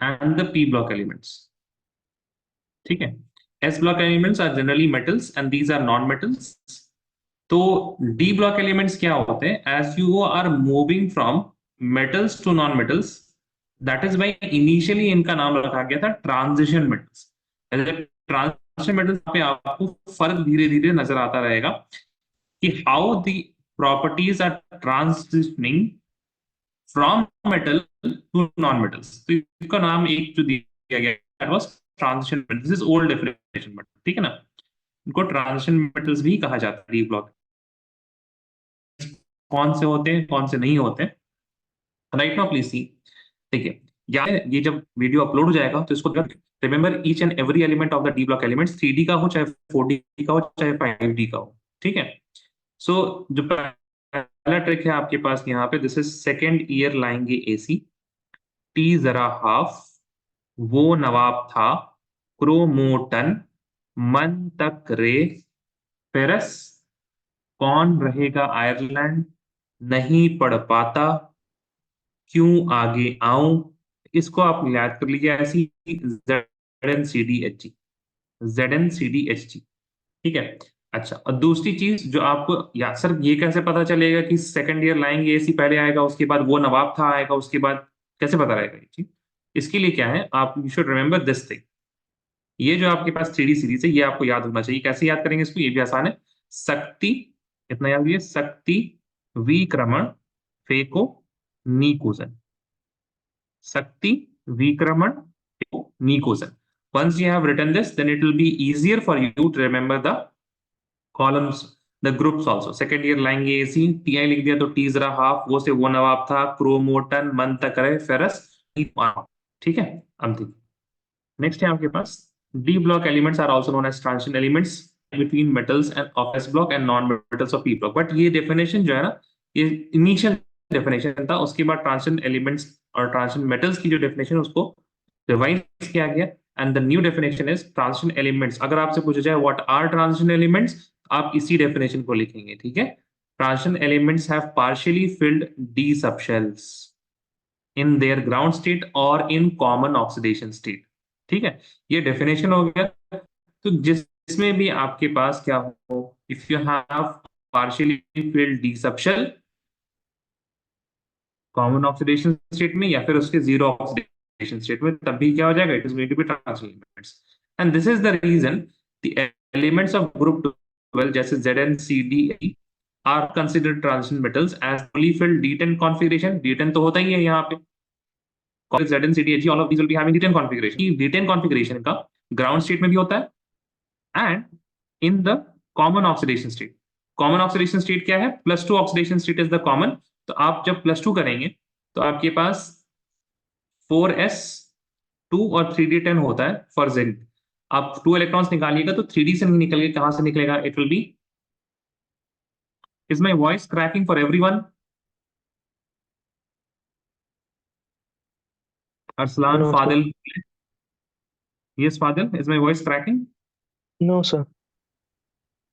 and the p block elements. ठीक है, s block elements are generally metals and these are non metals. तो d block elements क्या होते हैं? as you are moving from metals to non metals, that is why initially इनका नाम रखा गया था transition metals. ट्रांजिशन मेटल्स पे आपको फर्क धीरे धीरे नजर आता रहेगा कि how the properties are transitioning from metal to non metals. तो इसका नाम एक जो दिया गया that was transition metals. This is old definition, but ठीक है ना, इनको ट्रांजिशन मेटल्स भी कहा जाता है. डी ब्लॉक कौन से होते हैं, कौन से नहीं होते, राइट नाउ प्लीज सी. देखिए, ये जब वीडियो अपलोड हो जाएगा तो इसको remember each and every element of the D block elements, 3D का हो चाहे 4D का हो चाहे 5D का हो. ठीक है, सो जो पहला ट्रिक है आपके पास यहाँ पे, दिस इज सेकेंड ईयर लाएंगे एसी. टी जरा हाफ, वो नवाब था, क्रोमोटन, मन तक रे, फेरस, कौन रहेगा आयरलैंड, नहीं पढ़ पाता, क्यों आगे आऊं. इसको आप याद कर लीजिए ऐसी, ZNCDHG, ZNCDHG. ठीक है. अच्छा, और दूसरी चीज जो आपको याद, सर ये कैसे पता चलेगा कि सेकंड ईयर लाएंगे एसी पहले आएगा उसके बाद वो नवाब था आएगा उसके बाद, कैसे पता रहेगा ये चीज? इसके लिए क्या है, आप you should remember this thing. ये जो आपके पास 3D सीरीज है ये आपको याद होना चाहिए. कैसे याद करेंगे इसको? ये भी आसान है. शक्ति, इतना याद रखिए, शक्ति, विक्रमण, फेको, निकोजन. शक्ति, विक्रमण, निकोजन. Once you have written this, then it will be easier for you to remember the columns, the groups also. Second year लाएंगे एसी, टीआई लिख दिया तो टी जरा हाफ, वो से वो नवाब था, क्रोमोटन, मन तक रहे, फेरस. ठीक है, अब देखिए नेक्स्ट है आपके पास, d block elements are also known as transition elements between metals and of s block and non metals of p block. But ये डेफिनेशन जो है ना, ये इनिशियल डेफिनेशन था. उसके बाद ट्रांजिशन एलिमेंट्स और ट्रांजिशन मेटल्स की जो डेफिनेशन है उसको रिवाइज किया गया. And the new definition is transition elements. अगर आपसे पूछा जाए व्हाट आर ट्रांजिशन एलिमेंट्स, आप इसी डेफिनेशन को लिखेंगे. ठीक है, transition elements have partially field D subshells in their ground state और इन कॉमन ऑक्सीडेशन स्टेट. ठीक है, ये डेफिनेशन हो गया. तो जिसमें भी आपके पास क्या हो, if you have partially field D subshell common oxidation state में या फिर उसके जीरो ऑक्सीडेशन स्टेट में, तब भी क्या हो जाएगा, it is going to be transition elements. And this is the reason the elements of group 12 जैसे ZnCd are considered transition metals as fully filled D10 configuration. D10 तो होता ही है यहाँ पे. ZnCdHg, all of these will be having D10 configuration. D10 configuration का ground state में भी होता है and in the common oxidation state. Common oxidation state क्या है? +2 oxidation state is the common. तो आप जब +2 करेंगे तो आपके पास 4s2 और 3d10 होता है फॉर जेनिथ. आप 2 इलेक्ट्रॉन्स निकालिएगा तो 3d से नहीं निकलेगा, कहां से निकलेगा? It will be, is my voice cracking for everyone? Arsalan, No, sir. Fadil, yes Fadil, is my voice cracking? No, sir.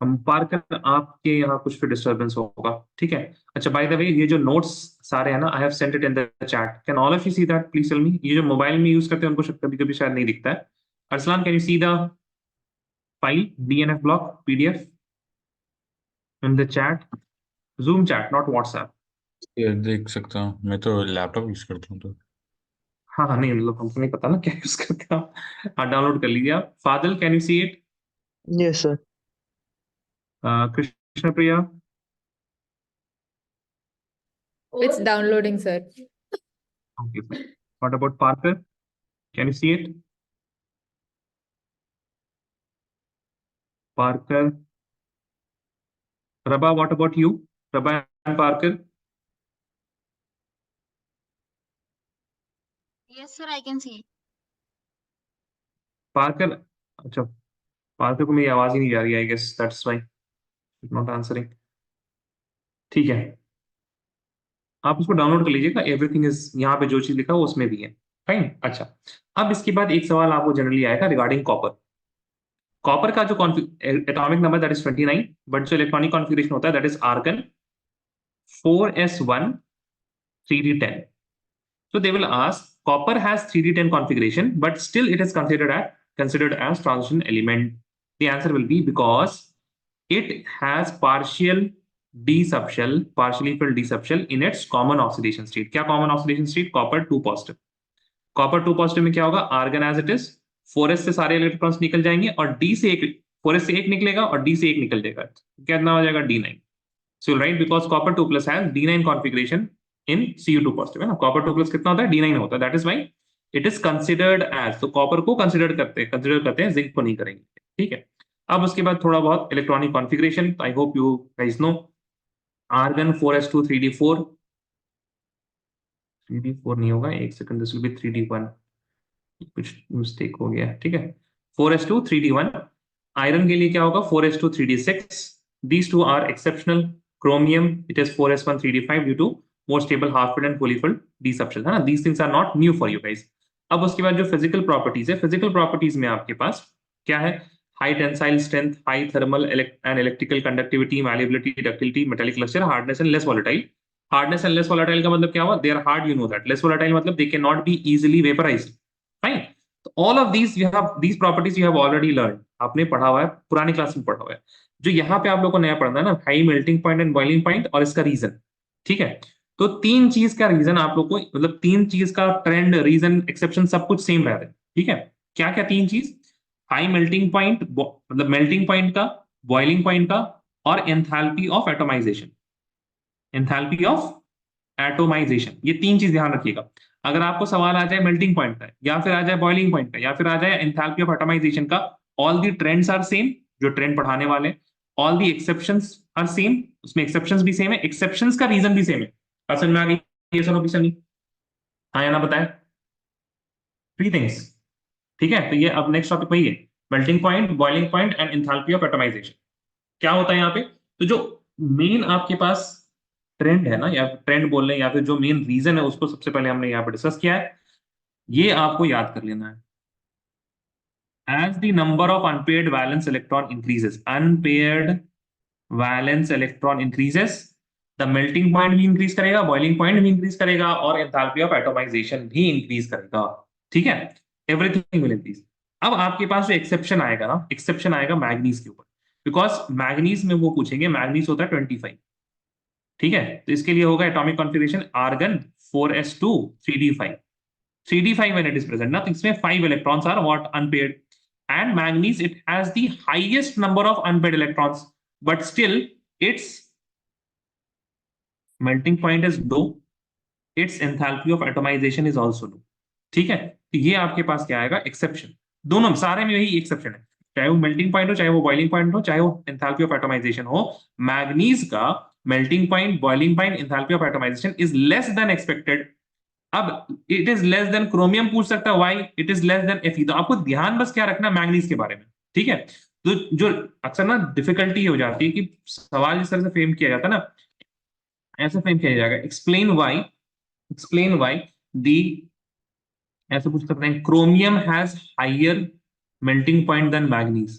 हम पार कर, आपके यहाँ कुछ फिर डिस्टर्बेंस होगा. ठीक है. अच्छा, बाय द वे ये जो नोट्स सारे हैं ना, I have sent it in the chat. Can all of you see that? Please tell me. ये जो मोबाइल में यूज करते हैं उनको कभी कभी शायद नहीं दिखता है. Arsalan, can you see the file DNF block PDF in the chat? Zoom chat, not WhatsApp. ये देख सकता हूँ, मैं तो लैपटॉप यूज करता हूँ तो. हाँ हाँ, नहीं मतलब हमको नहीं पता ना क्या यूज करते हो. हाँ, डाउनलोड कर लीजिए आप. Fadil, can you see it? Yes, sir. Krishna Priya? It's downloading, sir. Okay, fine. What about Parker? Can you see it? Parker. Rabah, what about you? Rabah and Parker? Yes, sir, I can see. Parker, अच्छा, Parker को मेरी आवाज ही नहीं जा रही, I guess that's why not answering. ठीक है, आप उसको डाउनलोड कर लीजिएगा. एवरीथिंग इज, यहाँ पे जो चीज लिखा है उसमें भी है. फाइन. अच्छा, अब इसके बाद एक सवाल आपको जनरली आएगा रिगार्डिंग कॉपर. कॉपर का जो atomic number that is 29, but जो इलेक्ट्रॉनिक कॉन्फ़िगरेशन होता है that is argon 4s1 3d10. So they will ask copper has 3d10 configuration, but still it is considered as transition element. The answer will be because it has partially filled d subshell in its common oxidation state. क्या common oxidation state? copper 2 positive. copper 2 positive में क्या होगा? argon as it is, 4s से सारे electrons निकल जाएंगे और d से एक 4s से एक निकलेगा और d से एक निकल जाएगा, कितना हो जाएगा? d9. So you'll write because copper 2 plus has d9 configuration in Cu2 positive, है ना? copper 2 plus कितना होता है? d9 होता है. That is why it is considered as, तो copper को consider करते हैं, जिंक को नहीं करेंगे. ठीक है. अब उसके बाद थोड़ा बहुत electronic configuration. I hope you guys know. Argon 4s2 3d4. 3d4 नहीं होगा, एक second, this will B 3d1. कुछ मिस्टेक हो गया. ठीक है. 4s2 3d1. आयरन के लिए क्या होगा? 4s2 3d6. These two are exceptional. Chromium, it is 4s1 3d5 due to more stable half-filled and fully-filled d subshell, है ना? These things are not new for you guys. अब उसके बाद जो फिजिकल प्रॉपर्टीज है, फिजिकल प्रॉपर्टीज में आपके पास क्या है? High tensile strength, high thermal and electrical conductivity, malleability, ductility, metallic lustre, hardness and less volatile. Hardness and less volatile का मतलब क्या हुआ? They are hard, you know that. Less volatile मतलब they can not be easily vaporised. Fine. तो all of these you have, these properties you have already learn. आपने पढ़ा हुआ है, पुरानी क्लास में पढ़ा हुआ है. जो यहाँ पे आप लोगों को नया पढ़ना है ना, high melting point and boiling point और इसका रीजन. ठीक है. तो तीन चीज का रीजन आप लोग को, मतलब तीन चीज का ट्रेंड, रीजन, एक्सेप्शन सब कुछ सेम रह रहा है. ठीक है. क्या क्या तीन चीज? हाई मेल्टिंग पॉइंट, मतलब मेल्टिंग पॉइंट का, बॉइलिंग पॉइंट का, और enthalpy of atomisation. Enthalpy of atomisation, ये तीन चीज ध्यान रखिएगा. अगर आपको सवाल आ जाए मेल्टिंग पॉइंट का, या फिर आ जाए बॉइलिंग पॉइंट का, या फिर आ जाए एंथैल्पी ऑफ एटोमाइजेशन का, all the trends are same. जो ट्रेंड पढ़ाने वाले, all the exceptions are same. उसमें एक्सेप्शंस भी सेम है, एक्सेप्शंस का रीजन भी सेम है. समझ में आ गई? ये सुनो भी सनी, हाँ या ना बताए? Three things. ठीक है. तो ये अब नेक्स्ट टॉपिक वही है, melting point, boiling point and enthalpy of atomisation. क्या होता है यहाँ पे? तो जो मेन आपके पास ट्रेंड है ना, या ट्रेंड बोल रहे हैं, या फिर जो मेन रीजन है, उसको सबसे पहले हमने यहाँ पे डिस्कस किया है. ये आपको याद कर लेना है. As the number of unpaired valence electron increases, the melting point भी increase करेगा, boiling point भी increase करेगा, और enthalpy of atomization भी increase करेगा. ठीक है. Everything will increase. अब आपके पास जो एक्सेप्शन आएगा ना, एक्सेप्शन आएगा मैग्नीज के ऊपर, बिकॉज मैग्नीज में वो पूछेंगे, मैग्नीज होता है 25. ठीक है. तो इसके लिए होगा atomic configuration argon 4s2 3d5. 3d5 when it is present ना, तो इसमें 5 electrons are what? Unpaired. And manganese, it has the highest number of unpaired electrons, but still its melting point is low, its enthalpy of atomization is also low. ठीक है. तो ये आपके पास क्या आएगा? एक्सेप्शन. दोनों सारे में यही एक्सेप्शन है, चाहे वो मेल्टिंग पॉइंट हो, चाहे वो बॉइलिंग पॉइंट हो, चाहे वो एंथैल्पी ऑफ एटोमाइजेशन हो. मैग्नीज का melting point, boiling point, enthalpy of atomization is less than expected. अब it is less than chromium पूछ सकता है, why it is less than Fe. तो आपको ध्यान बस क्या रखना मैग्नीज के बारे में. ठीक है. तो जो अक्सर ना डिफिकल्टी हो जाती है कि सवाल जिस तरह से फ्रेम किया जाता है ना, ऐसे फ्रेम किया जाएगा, एक्सप्लेन व्हाई दी, ऐसे पूछ सकते हैं, chromium has higher melting point than manganese.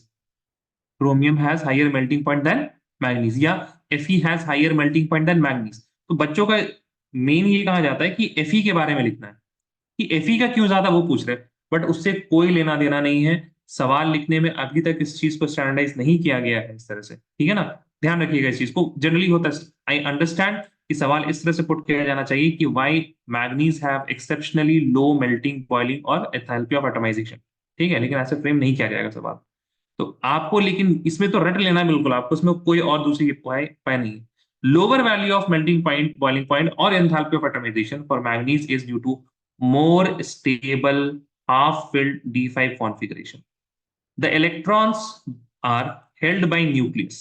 Chromium has higher melting point than manganese, या Fe has higher melting point than manganese. तो बच्चों का मेन ये कहा जाता है कि Fe के बारे में लिखना है, कि Fe का क्यों ज्यादा वो पूछ रहे हैं, बट उससे कोई लेना देना नहीं है. सवाल लिखने में अभी तक इस चीज को स्टैंडर्डाइज नहीं किया गया है इस तरह से. ठीक है ना. ध्यान रखिएगा इस चीज को. जनरली होता है, आई अंडरस्टैंड कि सवाल इस तरह से पुट किया जाना चाहिए कि why manganese have exceptionally low melting, boiling और एंथैल्पी ऑफ एटोमाइजेशन. ठीक है. लेकिन ऐसे फ्रेम नहीं किया जाएगा सवाल. तो आपको, लेकिन इसमें तो रट लेना बिल्कुल, आपको इसमें कोई और दूसरी पाए नहीं है. Lower value of melting point, boiling point, or enthalpy of atomization for manganese is due to more stable half-filled D5 configuration. The electrons are held by nucleus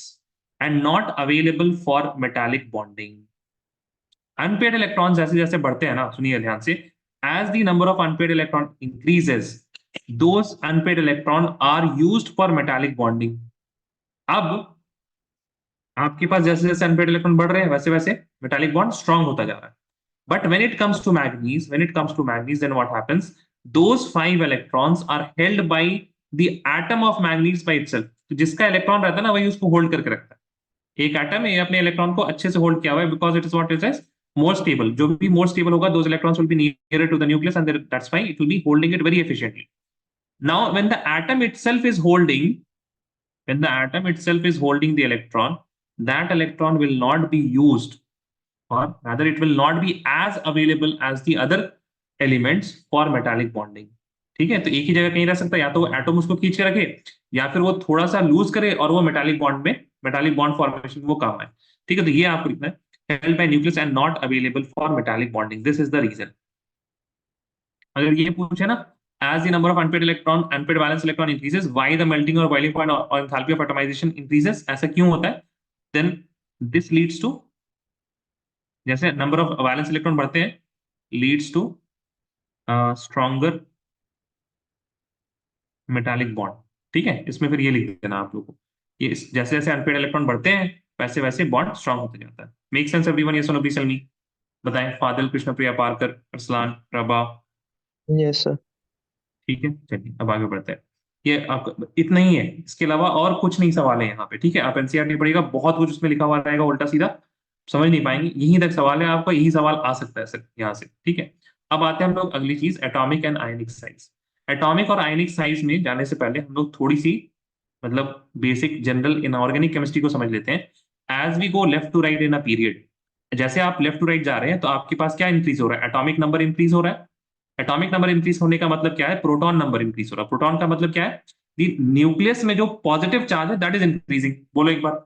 and not available for metallic bonding. Unpaired electrons जैसे जैसे बढ़ते हैं ना, सुनिए ध्यान से, as the number of unpaired electron increases, those unpaired electron are used for metallic bonding. अब आपके पास जैसे जैसे अनपेड इलेक्ट्रॉन बढ़ रहे हैं, वैसे वैसे मेटालिक बॉन्ड स्ट्रांग होता जा रहा है. But when it comes to manganese, then what happens? Those 5 electrons are held by the atom of manganese by itself. तो जिसका इलेक्ट्रॉन रहता है ना, वही उसको होल्ड करके रखता है. एक एटम है, अपने इलेक्ट्रॉन को अच्छे से होल्ड किया हुआ है, because it is what it is more stable, जो भी more stable होगा, those electrons will be nearer to the nucleus, and that's why it will be holding it very efficiently. Now when the atom itself is holding, when the atom itself is holding the electron, that electron will not be used, or rather it will not be as available as the other elements for metallic bonding. ठीक है, तो एक ही जगह कहीं रह सकता है, या तो वो एटम उसको खींच के रखे, या फिर वो थोड़ा सा लूज करे और वो मेटालिक बॉन्ड में, मेटालिक बॉन्ड फॉर्मेशन में वो काम आए। ठीक है, तो ये आपको लिखना है, held by nucleus and not available for metallic bonding, this is the reason. अगर ये पूछे ना, as the number of unpaired electron, unpaired valence electron increases, why the melting or boiling point or enthalpy of atomization increases, ऐसा क्यों होता है, then this leads to, जैसे number of valence electron बढ़ते हैं, leads to stronger metallic bond. ठीक है, इसमें फिर ये लिख देना आप लोगों को, ये जैसे जैसे अनपेड इलेक्ट्रॉन बढ़ते हैं वैसे वैसे बॉन्ड स्ट्रॉन्ग होते जाता है। Make sense everyone? ये सुनो प्लीज टेल मी, बताएं। फादिल, कृष्णप्रिया पारकर, अरसलान, प्रभा। Yes, sir. ठीक है, चलिए अब आगे बढ़ते हैं। ये आपका इतना ही है, इसके अलावा और कुछ नहीं सवाल है यहाँ पे। ठीक है, आप एनसीईआरटी पढ़िएगा, बहुत कुछ उसमें लिखा हुआ रहेगा उल्टा सीधा, समझ नहीं पाएंगे, यहीं तक सवाल है आपका, यही सवाल आ सकता है सर यहाँ से। ठीक है, अब आते हैं हम लोग अगली चीज, atomic and ionic size. Atomic और आयनिक साइज में जाने से पहले हम लोग थोड़ी सी, मतलब बेसिक जनरल इनऑर्गेनिक केमिस्ट्री को समझ लेते हैं। As we go left to right in a period, जैसे आप लेफ्ट टू राइट जा रहे हैं तो आपके पास क्या इंक्रीज हो रहा है, एटॉमिक नंबर इंक्रीज हो रहा है। एटॉमिक नंबर इंक्रीज होने का मतलब क्या है, प्रोटॉन नंबर इंक्रीज हो रहा है। प्रोटॉन का मतलब क्या है, न्यूक्लियस में जो पॉजिटिव चार्ज है दैट इज इंक्रीजिंग। बोलो एक बार,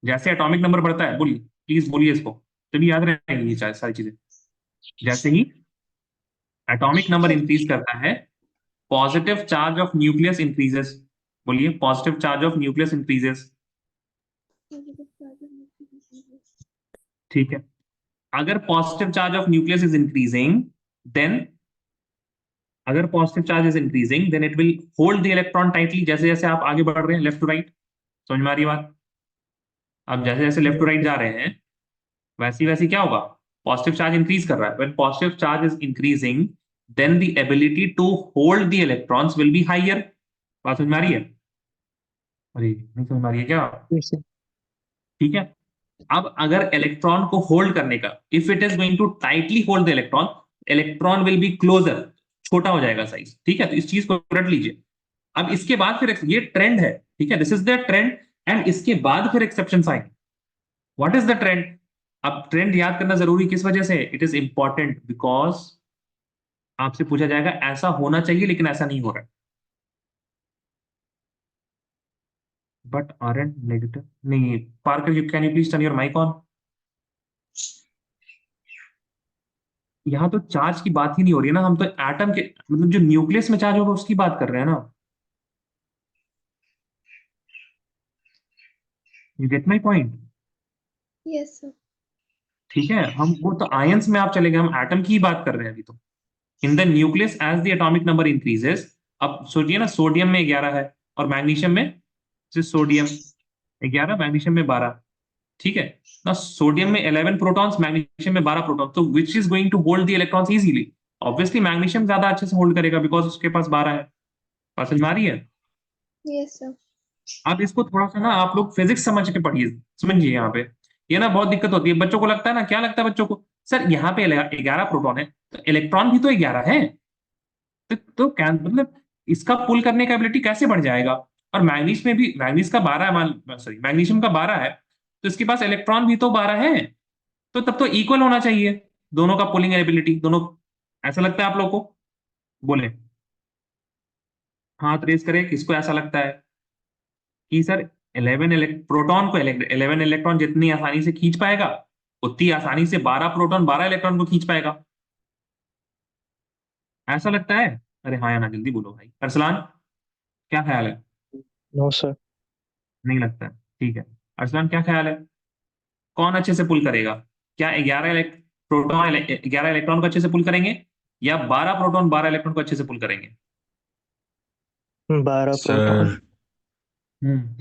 जैसे एटॉमिक नंबर बढ़ता है, बोलिए प्लीज बोलिए इसको, तभी याद रहेंगी ये सारी चीजें। जैसे ही एटॉमिक नंबर इंक्रीज करता है, positive charge of nucleus increases. बोलिए, positive charge of nucleus increases. ठीक है, अगर positive charge of nucleus is increasing, then अगर positive charge is increasing then it will hold the electron tightly. जैसे जैसे आप आगे बढ़ रहे हैं लेफ्ट टू राइट, समझ में आ रही बात? अब जैसे जैसे लेफ्ट टू राइट जा रहे हैं, वैसी वैसी क्या होगा, पॉजिटिव चार्ज इंक्रीज कर रहा है। When positive charge is increasing, then the ability to hold the electrons will be higher. बात समझ में आ रही है? अरे नहीं समझ में आ रही है क्या? Yes, sir. ठीक है, अब अगर इलेक्ट्रॉन को होल्ड करने का, if it is going to tightly hold the electron, electron will be closer, छोटा हो जाएगा साइज। ठीक है, तो इस चीज को रट लीजिए। अब इसके बाद फिर ये ट्रेंड है, ठीक है, this is the trend, and इसके बाद फिर एक्सेप्शन आएंगे। What is the trend? अब ट्रेंड याद करना जरूरी किस वजह से, इट इज इंपॉर्टेंट बिकॉज आपसे पूछा जाएगा ऐसा होना चाहिए लेकिन ऐसा नहीं हो रहा है। बट आर एंड नेगेटिव नहीं, Parker can you please turn your mic on? यहाँ तो चार्ज की बात ही नहीं हो रही है ना, हम तो एटम के, मतलब जो न्यूक्लियस में चार्ज होगा उसकी बात कर रहे हैं ना। You get my point? Yes, sir. ठीक है, हम वो तो आयंस में आप चले गए, हम एटम की ही बात कर रहे हैं अभी तो। In the nucleus as the atomic number increases, अब सोचिए ना, सोडियम में 11 है और मैग्नीशियम में, सोडियम 11, मैग्नीशियम में 12। ठीक है ना, सोडियम में 11 प्रोटॉन्स, मैग्नीशियम में 12 प्रोटॉन्स, तो which is going to hold the electrons easily? Obviously magnesium ज्यादा अच्छे से होल्ड करेगा बिकॉज उसके पास 12 है। बात समझ में आ रही है? Yes, sir. अब इसको थोड़ा सा ना आप लोग फिजिक्स समझ के पढ़िए, समझिए यहाँ पे, ये ना बहुत दिक्कत होती है बच्चों को, लगता है ना, क्या लगता है बच्चों को, सर यहाँ पे 11 प्रोटॉन है तो इलेक्ट्रॉन भी तो 11 है, तो क्या मतलब इसका पुल करने का एबिलिटी कैसे बढ़ जाएगा? और मैग्नीस में भी, मैग्नीस का 12 है, मान सॉरी मैग्नीशियम का 12 है, तो इसके पास इलेक्ट्रॉन भी तो 12 है, तो तब तो इक्वल होना चाहिए दोनों का पुलिंग एबिलिटी, दोनों। ऐसा लगता है आप लोग को? बोले, हाथ रेस करें किसको ऐसा लगता है कि सर 11 प्रोटॉन को 11 इलेक्ट्रॉन जितनी आसानी से खींच पाएगा, उतनी आसानी से 12 प्रोटॉन 12 इलेक्ट्रॉन को खींच पाएगा, ऐसा लगता है? अरे हाँ या ना, जल्दी बोलो भाई। अरसलान, क्या ख्याल है? No, sir. नहीं लगता है, ठीक है। अरसलान क्या ख्याल है, कौन अच्छे से पुल करेगा? क्या 11 इलेक्ट्रॉन को अच्छे से पुल करेंगे, या 12 प्रोटॉन 12 इलेक्ट्रॉन को अच्छे से पुल करेंगे? 12 प्रोटॉन। सर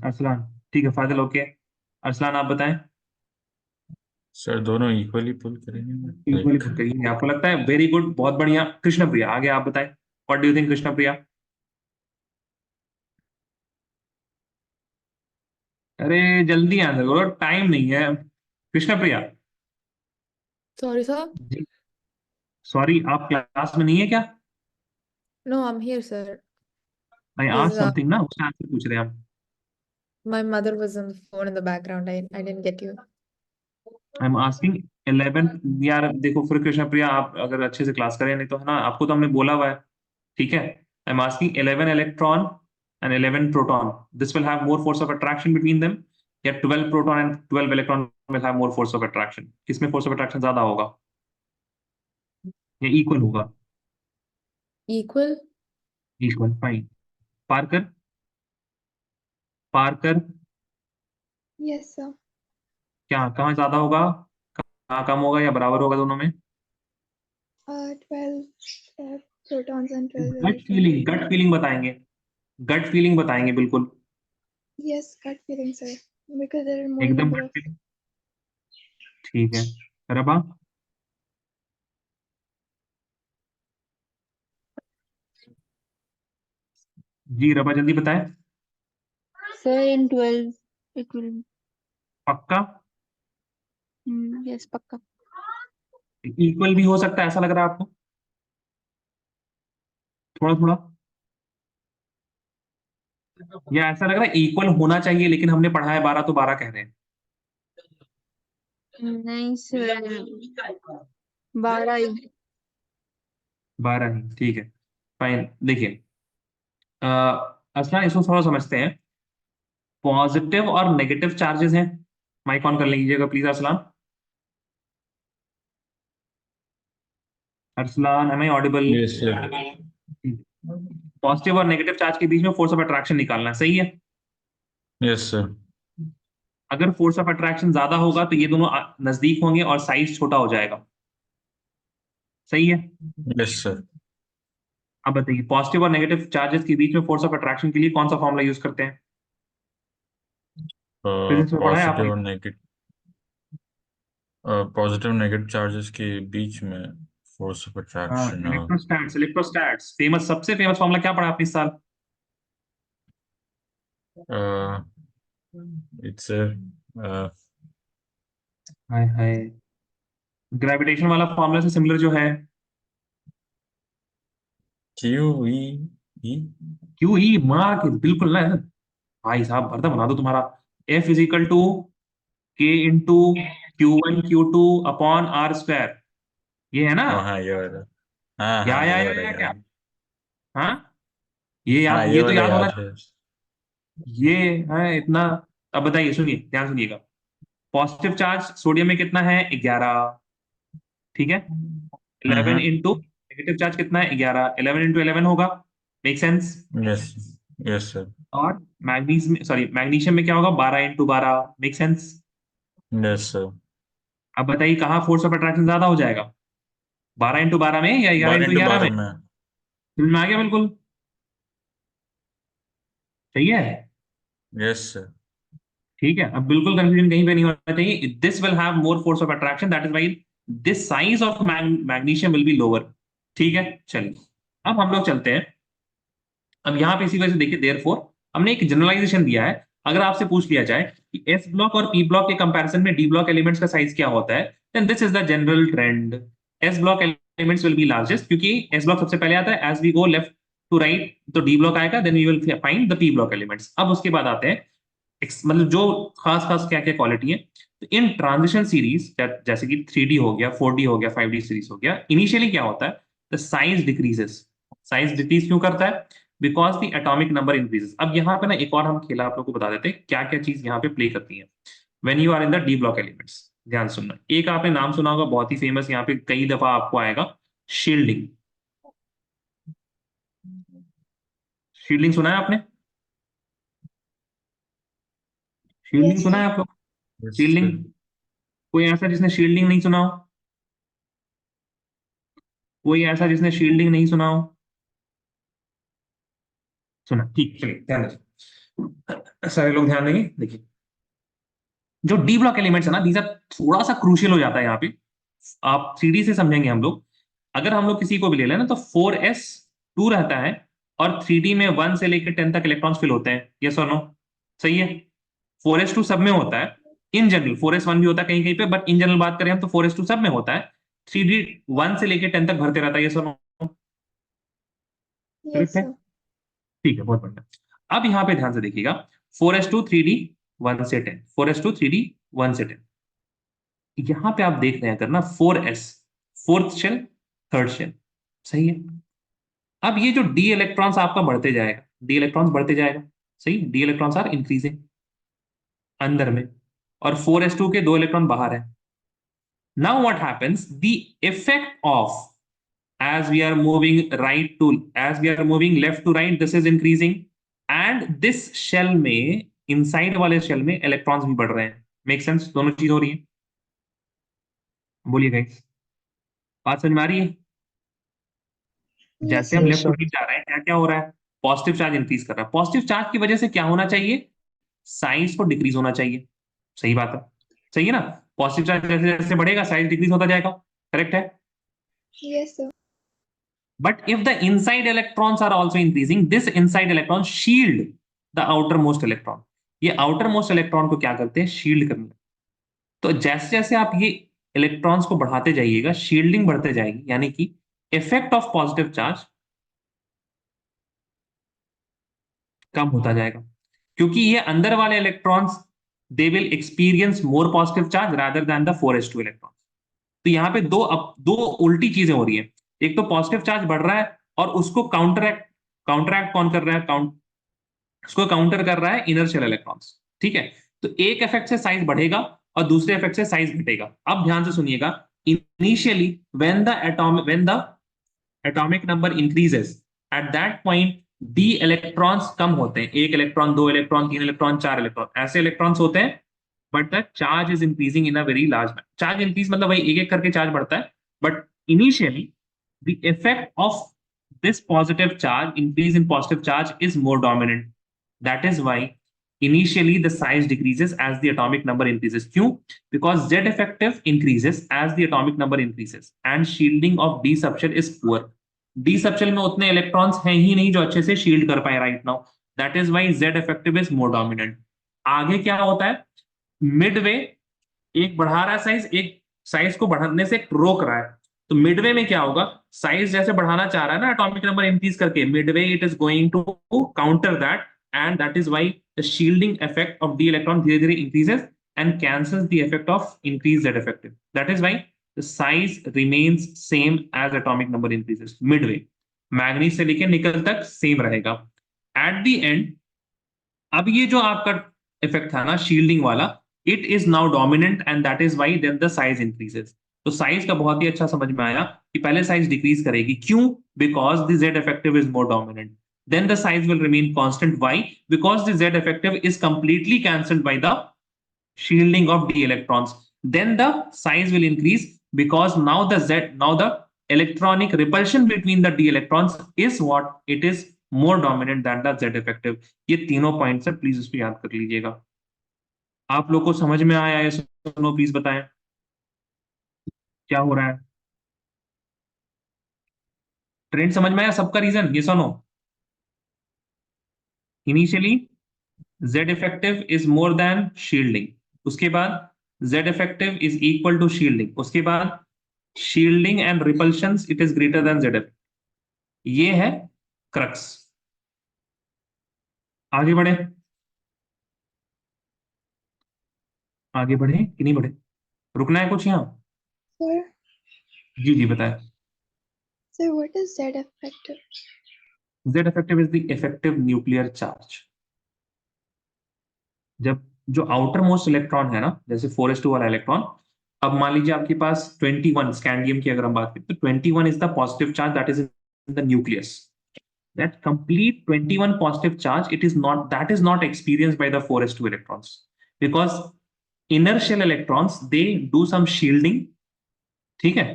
अरसलान, ठीक है, फाजिल ओके। अरसलान आप बताएं। सर दोनों इक्वली पुल करेंगे इक्वली लाइक। पुल करेंगे आपको लगता है? वेरी गुड, बहुत बढ़िया। कृष्ण प्रिया आगे आप बताएं, what do you think Krishna Priya? अरे जल्दी आंसर करो, टाइम नहीं है। Krishna Priya, Sorry, sir. जी सॉरी, आप क्लास में नहीं है क्या? No, I'm here, sir. I Please, asked something ना, उसका आंसर पूछ रहे हैं आप। my mother was on the phone in the background. I didn't get you. I am asking 11। यार देखो फिर कृष्ण प्रिया, आप अगर अच्छे से क्लास करें, नहीं तो है ना, आपको तो हमने बोला हुआ है। ठीक है, I am asking 11 electron and 11 proton, this will have more force of attraction between them, या 12 proton and 12 electron will have more force of attraction? किसमें फोर्स ऑफ अट्रैक्शन ज्यादा होगा या इक्वल होगा? Equal? Equal, fine. Parker, Parker, Yes, sir. क्या कहाँ ज्यादा होगा, कहाँ कम होगा या बराबर होगा दोनों में? 12 protons and 12 gut electrons. Feeling, gut feeling बताएंगे, गट फीलिंग बताएंगे बिल्कुल, Yes, gut feeling, sir. Because there are more एकदम number गट of. फीलिंग। ठीक है, रबा। जी रबा, जल्दी बताएं। Sir, in 12, it will. पक्का? Yes, pakka. इक्वल भी हो सकता है, ऐसा लग रहा है आपको? थोड़ा थोड़ा, या ऐसा लग रहा है इक्वल होना चाहिए, लेकिन हमने पढ़ा है 12 तो 12 कह रहे हैं। नहीं sir, 12 ही. 12 ही, ठीक है, फाइन। देखिए असला इसको थोड़ा समझते हैं। पॉजिटिव और नेगेटिव चार्जेस हैं। माइक ऑन कर लीजिएगा please Arsalan. Arsalan, am I audible? Yes sir. Positive और नेगेटिव चार्ज के बीच में फोर्स ऑफ अट्रैक्शन निकालना है, सही है? Yes sir. अगर फोर्स ऑफ अट्रैक्शन ज्यादा होगा तो ये दोनों नजदीक होंगे और साइज छोटा हो जाएगा, सही है? Yes sir. अब बताइए, पॉजिटिव और नेगेटिव चार्जेस के बीच में फोर्स ऑफ अट्रैक्शन के लिए कौन सा फॉर्मूला यूज करते हैं? फिजिक्स में पढ़ा है पॉजिटिव आपने? और नेगेटिव, पॉजिटिव नेगेटिव चार्जेस के बीच में फोर्स ऑफ हाँ, अट्रैक्शन। इलेक्ट्रोस्टैट्स, इलेक्ट्रोस्टैट्स, फेमस, सबसे फेमस फॉर्मूला क्या पढ़ा आपने इस साल? इट्स हाय हाय, ग्रेविटेशन वाला फॉर्मूला से सिमिलर जो है। Q E E. Q E, mark बिल्कुल ना। भाई साहब भरता बना दो तुम्हारा। F is equal to K into Q1 Q2 upon R square, ये है ना? हाँ ये वाला। हाँ या हाँ या ये या, वाला या याद क्या? है। हाँ, ये हाँ याद, ये ये तो वाला याद होना। याद है। ये है इतना। अब बताइए, सुनिए ध्यान सुनिएगा। पॉजिटिव चार्ज सोडियम में कितना है? 11। ठीक है, 11 इंटू नेगेटिव चार्ज कितना है? 11। 11 इंटू 11 होगा, make sense? Yes. Yes sir. और मैग्नीज में, सॉरी मैग्नीशियम में क्या होगा? 12 into 12, make sense? Yes sir. अब बताइए कहाँ फोर्स ऑफ अट्रैक्शन ज्यादा हो जाएगा, 12 इंटू 12 में या 11 12 इंटू इंटू 11 में? 12 में। समझ में आ गया बिल्कुल, सही है? Yes sir. ठीक है, अब बिल्कुल कंफ्यूजन कहीं पे नहीं होना चाहिए। This will have more force of attraction, that is why this size of magnesium will be lower. ठीक है, चलिए अब हम लोग चलते हैं। अब यहाँ पे इसी वजह से देखिए, देयरफॉर हमने एक जनरलाइजेशन दिया है। अगर आपसे पूछ लिया जाए कि एस ब्लॉक और पी ब्लॉक के कंपैरिजन में डी ब्लॉक एलिमेंट्स का साइज क्या होता है, then this is the general trend. S block elements will be largest, क्योंकि एस ब्लॉक सबसे पहले आता है। As we go left to right तो डी ब्लॉक आएगा, then we will find the P block elements. अब उसके बाद आते हैं मतलब जो खास खास क्या क्या क्वालिटी है। तो इन ट्रांजिशन सीरीज, जैसे कि 3D हो गया, 4D हो गया, 5D सीरीज हो गया, इनिशियली क्या होता है? The size decreases. Size decrease क्यों करता है? Because the atomic number increases. अब यहाँ पे ना एक और हम खेला आप लोग को बता देते हैं क्या क्या चीज यहाँ पे प्ले करती है when you are in the D block elements. ध्यान सुनना, एक आपने नाम सुना होगा बहुत ही फेमस, यहाँ पे कई दफा आपको आएगा, शील्डिंग। शील्डिंग सुना है आपने? शील्डिंग Yes, सुना sir. है आप लोग? Yes shielding, sir. कोई ऐसा जिसने शील्डिंग नहीं सुना हो? कोई ऐसा जिसने शील्डिंग नहीं सुना हो? सुना, ठीक, चलिए ध्यान दीजिए, सारे लोग ध्यान देंगे। देखिए, जो डी ब्लॉक एलिमेंट्स है ना, दीज आर थोड़ा सा क्रूशियल हो जाता है यहाँ पे। आप 3D से समझेंगे हम लोग। अगर हम लोग किसी को भी ले लें ना, तो 4s2 रहता है, और 3D में 1 से लेकर 10 तक इलेक्ट्रॉन्स फिल होते हैं, यस और नो? सही है, 4s2 सब में होता है। इन जनरल 4s1 भी होता है कहीं कहीं पे, बट इन जनरल बात करें हम तो 4s2 सब में होता है। 3D 1 से लेके 10 तक भरते रहता है, ये सुनो। Yes, करेक्ट है? sir. ठीक है, बहुत बढ़िया। अब यहाँ पे ध्यान से देखिएगा, 4s2 3D 1 से 10, 4s2 3D 1 से 10। यहाँ पे आप देख रहे हैं करना 4s, fourth shell, third shell, सही है। अब ये जो डी इलेक्ट्रॉन्स आपका बढ़ते जाएगा, डी इलेक्ट्रॉन्स बढ़ते जाएगा, सही, डी इलेक्ट्रॉन्स आर इंक्रीजिंग अंदर में, और 4s2 के 2 इलेक्ट्रॉन बाहर है। Now what happens, the effect of as we are moving right to as we are moving left to right, this is increasing, and this shell में, inside वाले shell में electrons भी बढ़ रहे हैं। Make sense? दोनों चीज हो रही है। बोलिए गाइस, बात समझ में आ रही है? Yes, जैसे हम Yes, left to sir. Right जा रहे हैं, क्या क्या हो रहा है? पॉजिटिव चार्ज इंक्रीज कर रहा है। पॉजिटिव चार्ज की वजह से क्या होना चाहिए? साइज को डिक्रीज होना चाहिए। सही बात है, सही है ना? पॉजिटिव चार्ज जैसे जैसे बढ़ेगा, साइज डिक्रीज होता जाएगा। करेक्ट है? yes, sir. But if the inside electrons are also increasing, this inside electron shield the outermost electron. ये outermost electron को क्या करते हैं? शील्ड करने। तो जैसे जैसे आप ये इलेक्ट्रॉन्स को बढ़ाते जाइएगा, शील्डिंग बढ़ते जाएगी, यानी कि इफेक्ट ऑफ पॉजिटिव चार्ज कम होता जाएगा, क्योंकि ये अंदर वाले electrons they will experience more positive charge rather than the 4s2 electron. तो यहाँ पे दो उल्टी चीजें हो रही है। एक तो पॉजिटिव चार्ज बढ़ रहा है, और उसको काउंटरैक्ट कौन कर रहा है? उसको काउंटर कर रहा है इनर्शियल इलेक्ट्रॉन्स। ठीक है, तो एक इफेक्ट से साइज बढ़ेगा और दूसरे इफेक्ट से साइज घटेगा। अब ध्यान से सुनिएगा, initially when the atomic number increases, at that point d electrons कम होते हैं, 1 इलेक्ट्रॉन, 2 इलेक्ट्रॉन, 3 इलेक्ट्रॉन, 4 इलेक्ट्रॉन, ऐसे इलेक्ट्रॉन्स होते हैं। But the charge is increasing in a very large manner. Charge increase मतलब वही एक एक करके चार्ज बढ़ता है, but initially the effect of this positive charge, increase in positive charge, is more dominant. That is why initially the size decreases as the atomic number increases. क्यों? Because Z effective increases as the atomic number increases, and shielding of D subshell is poor. D subshell में उतने electrons हैं ही नहीं जो अच्छे से shield कर पाए right now. That is why Z effective is more dominant. आगे क्या होता है? मिडवे एक बढ़ा रहा है साइज, एक साइज को बढ़ाने से रोक रहा है। तो मिडवे में क्या होगा? साइज जैसे बढ़ाना चाह रहा है ना एटॉमिक नंबर इंक्रीज करके, midway it is going to counter that, and that is why the shielding effect of D electron धीरे धीरे increases and cancels the effect of increase that effective. That is why the size remains same as atomic number increases. Midway manganese से लेकर निकल तक same रहेगा। At the end, अब ये जो आपका इफेक्ट था ना शील्डिंग वाला, it is now dominant, and that is why then the size increases. तो साइज का बहुत ही अच्छा समझ में आया कि पहले साइज डिक्रीज करेगी। क्यों? Because the Z effective is more dominant. Then the size will remain constant. Why? Because the Z effective is completely cancelled by the shielding of d electrons. Then the size will increase because now the electronic repulsion between the d electrons is what? It is more dominant than the z effective. ये तीनों points है, please इसको याद कर लीजिएगा। आप लोग को समझ में आया है? सुनो प्लीज बताएं क्या हो रहा है। ट्रेंड समझ में आया? सबका रीजन ये सुनो। Initially z effective is more than shielding, उसके बाद z effective is equal to shielding, उसके बाद shielding and repulsions it is greater than z effective। ये है क्रक्स। आगे बढ़े, आगे बढ़े कि नहीं बढ़े? रुकना है कुछ यहाँ? Sir, जी जी बताएं। sir, what is Z effective? z effective is the effective nuclear charge। जब जो आउटर मोस्ट इलेक्ट्रॉन है ना, जैसे 4s2 वाला इलेक्ट्रॉन, अब मान लीजिए आपके पास 21 स्कैंडियम की अगर हम बात करें, तो 21 is the positive charge that is in the nucleus. That complete 21 positive charge, that is not experienced by the 4s2 electrons, because inertial electrons they do some shielding। ठीक है,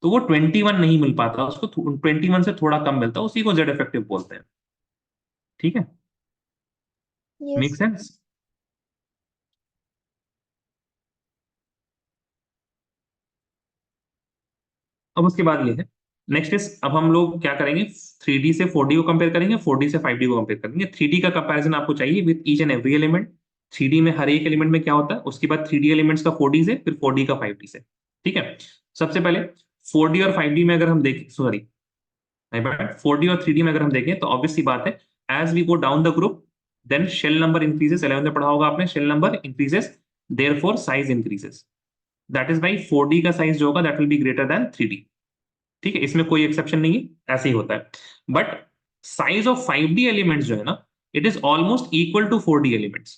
तो वो 21 नहीं मिल पाता, उसको 21 से थोड़ा कम मिलता है, उसी को जेड इफेक्टिव बोलते हैं। ठीक है, मेक Yes. सेंस? अब उसके बाद ये है, नेक्स्ट इज, अब हम लोग क्या करेंगे? 3D से 4D को कंपेयर करेंगे, 4D से 5D को कंपेयर करेंगे। 3D का कंपैरिजन आपको चाहिए with each and every element, 3D में हर एक एलिमेंट में क्या होता है, उसके बाद 3D एलिमेंट्स का 4D से, फिर 4D का 5D से। ठीक है, सबसे पहले 4D और 5D में अगर हम देखें, सॉरी 4D और 3D में अगर हम देखें तो ऑब्वियस सी बात है, as we go down the group then shell number increases. 11th में पढ़ा होगा आपने, shell number increases therefore size increases. That is by 4D का साइज जो होगा that will be greater than 3D। ठीक है, इसमें कोई एक्सेप्शन नहीं है, ऐसे ही होता है। But size of 5D elements जो है ना, it is almost equal to 4D elements.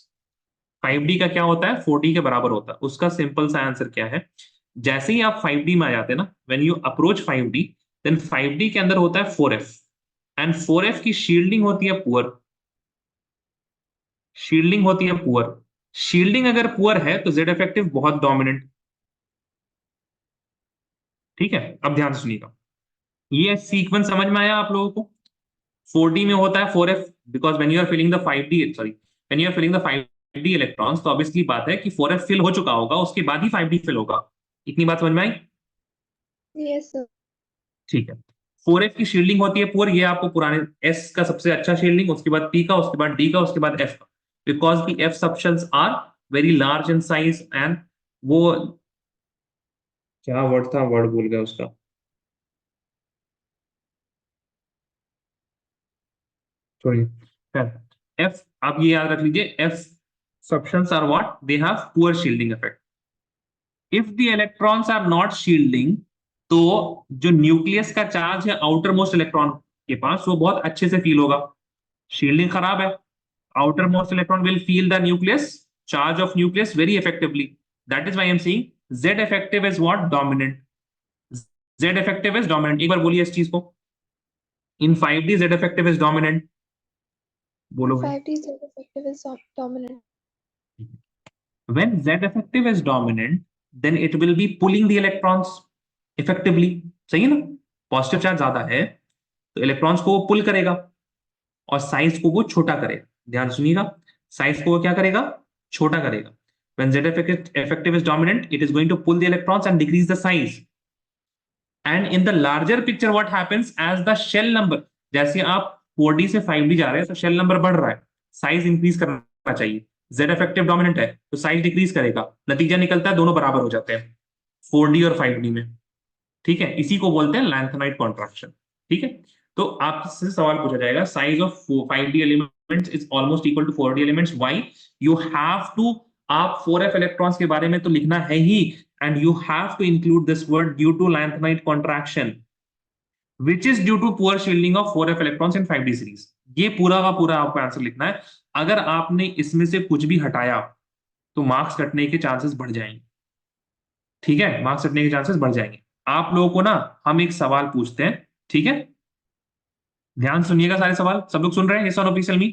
5D का क्या होता है, 4D के बराबर होता है। उसका सिंपल सा आंसर क्या है, जैसे ही आप 5D में आ जाते हैं ना, when you approach 5D, then 5D के अंदर होता है 4F, एंड 4F की शील्डिंग होती है पुअर। शील्डिंग होती है पुअर। शील्डिंग अगर पुअर है तो जेड इफेक्टिव बहुत डोमिनेंट। ठीक है, अब ध्यान से सुनिएगा, ये सीक्वेंस समझ में आया आप लोगों को। 4D में होता है 4F, because when you are filling the 5D, sorry when you are filling the 5D electrons, तो ऑब्वियसली बात है कि 4F फिल हो चुका होगा, उसके बाद ही 5D फिल होगा। इतनी बात समझ में आई? Yes, sir. ठीक है, 4F की शील्डिंग होती है पुअर। ये आपको पुराने S का सबसे अच्छा शील्डिंग, उसके बाद P का, उसके बाद D का, उसके बाद F का, because the F subshells are very large in size. And वो क्या वर्ड था, वर्ड भूल गया उसका, F, आप ये याद रख लीजिए, F substance are what they have poor shielding effect. If the electrons are not shielding, तो जो न्यूक्लियस का चार्ज है आउटर मोस्ट इलेक्ट्रॉन के पास, वो बहुत अच्छे से फील होगा। शील्डिंग खराब है, outer most electron will feel the nucleus charge of nucleus very effectively. That is why I am saying Z effective is what, dominant. Z effective is dominant। एक बार बोलिए इस चीज को, in 5D Z effective is dominant। बोलो भाई। 5D Z effective is dominant. When Z effective is dominant, then it will be pulling the electrons effectively। सही है ना, पॉजिटिव चार्ज ज्यादा है तो इलेक्ट्रॉन्स को वो पुल करेगा और साइज को वो छोटा करेगा। ध्यान सुनिएगा, साइज को वो क्या करेगा, छोटा करेगा। When Z effective is dominant, it is going to pull the electrons and decrease the size. And in the larger picture, what happens as the shell number, जैसे आप 4D से 5D जा रहे हैं तो शेल नंबर बढ़ रहा है, साइज इंक्रीज करना चाहिए। Z इफेक्टिव डोमिनेंट है तो साइज डिक्रीज करेगा, नतीजा निकलता है दोनों बराबर हो जाते हैं 4D और 5D में। ठीक है, इसी को बोलते हैं लैंथेनाइट कॉन्ट्रैक्शन। ठीक है, तो आपसे सवाल पूछा जाएगा, size of 5D elements is almost equal to 4D elements, why? You have to, आप 4F इलेक्ट्रॉन्स के बारे में तो लिखना है ही, and you have to include this word due to lanthanide contraction, which is due to poor shielding of 4F electrons in 5D series। ये पूरा का पूरा आपको आंसर लिखना है। अगर आपने इसमें से कुछ भी हटाया तो मार्क्स कटने के चांसेस बढ़ जाएंगे। ठीक है, मार्क्स कटने के चांसेस बढ़ जाएंगे। आप लोगों को ना हम एक सवाल पूछते हैं, ठीक है, ध्यान सुनिएगा सारे सवाल। सब लोग सुन रहे हैं? yes or no, please tell me।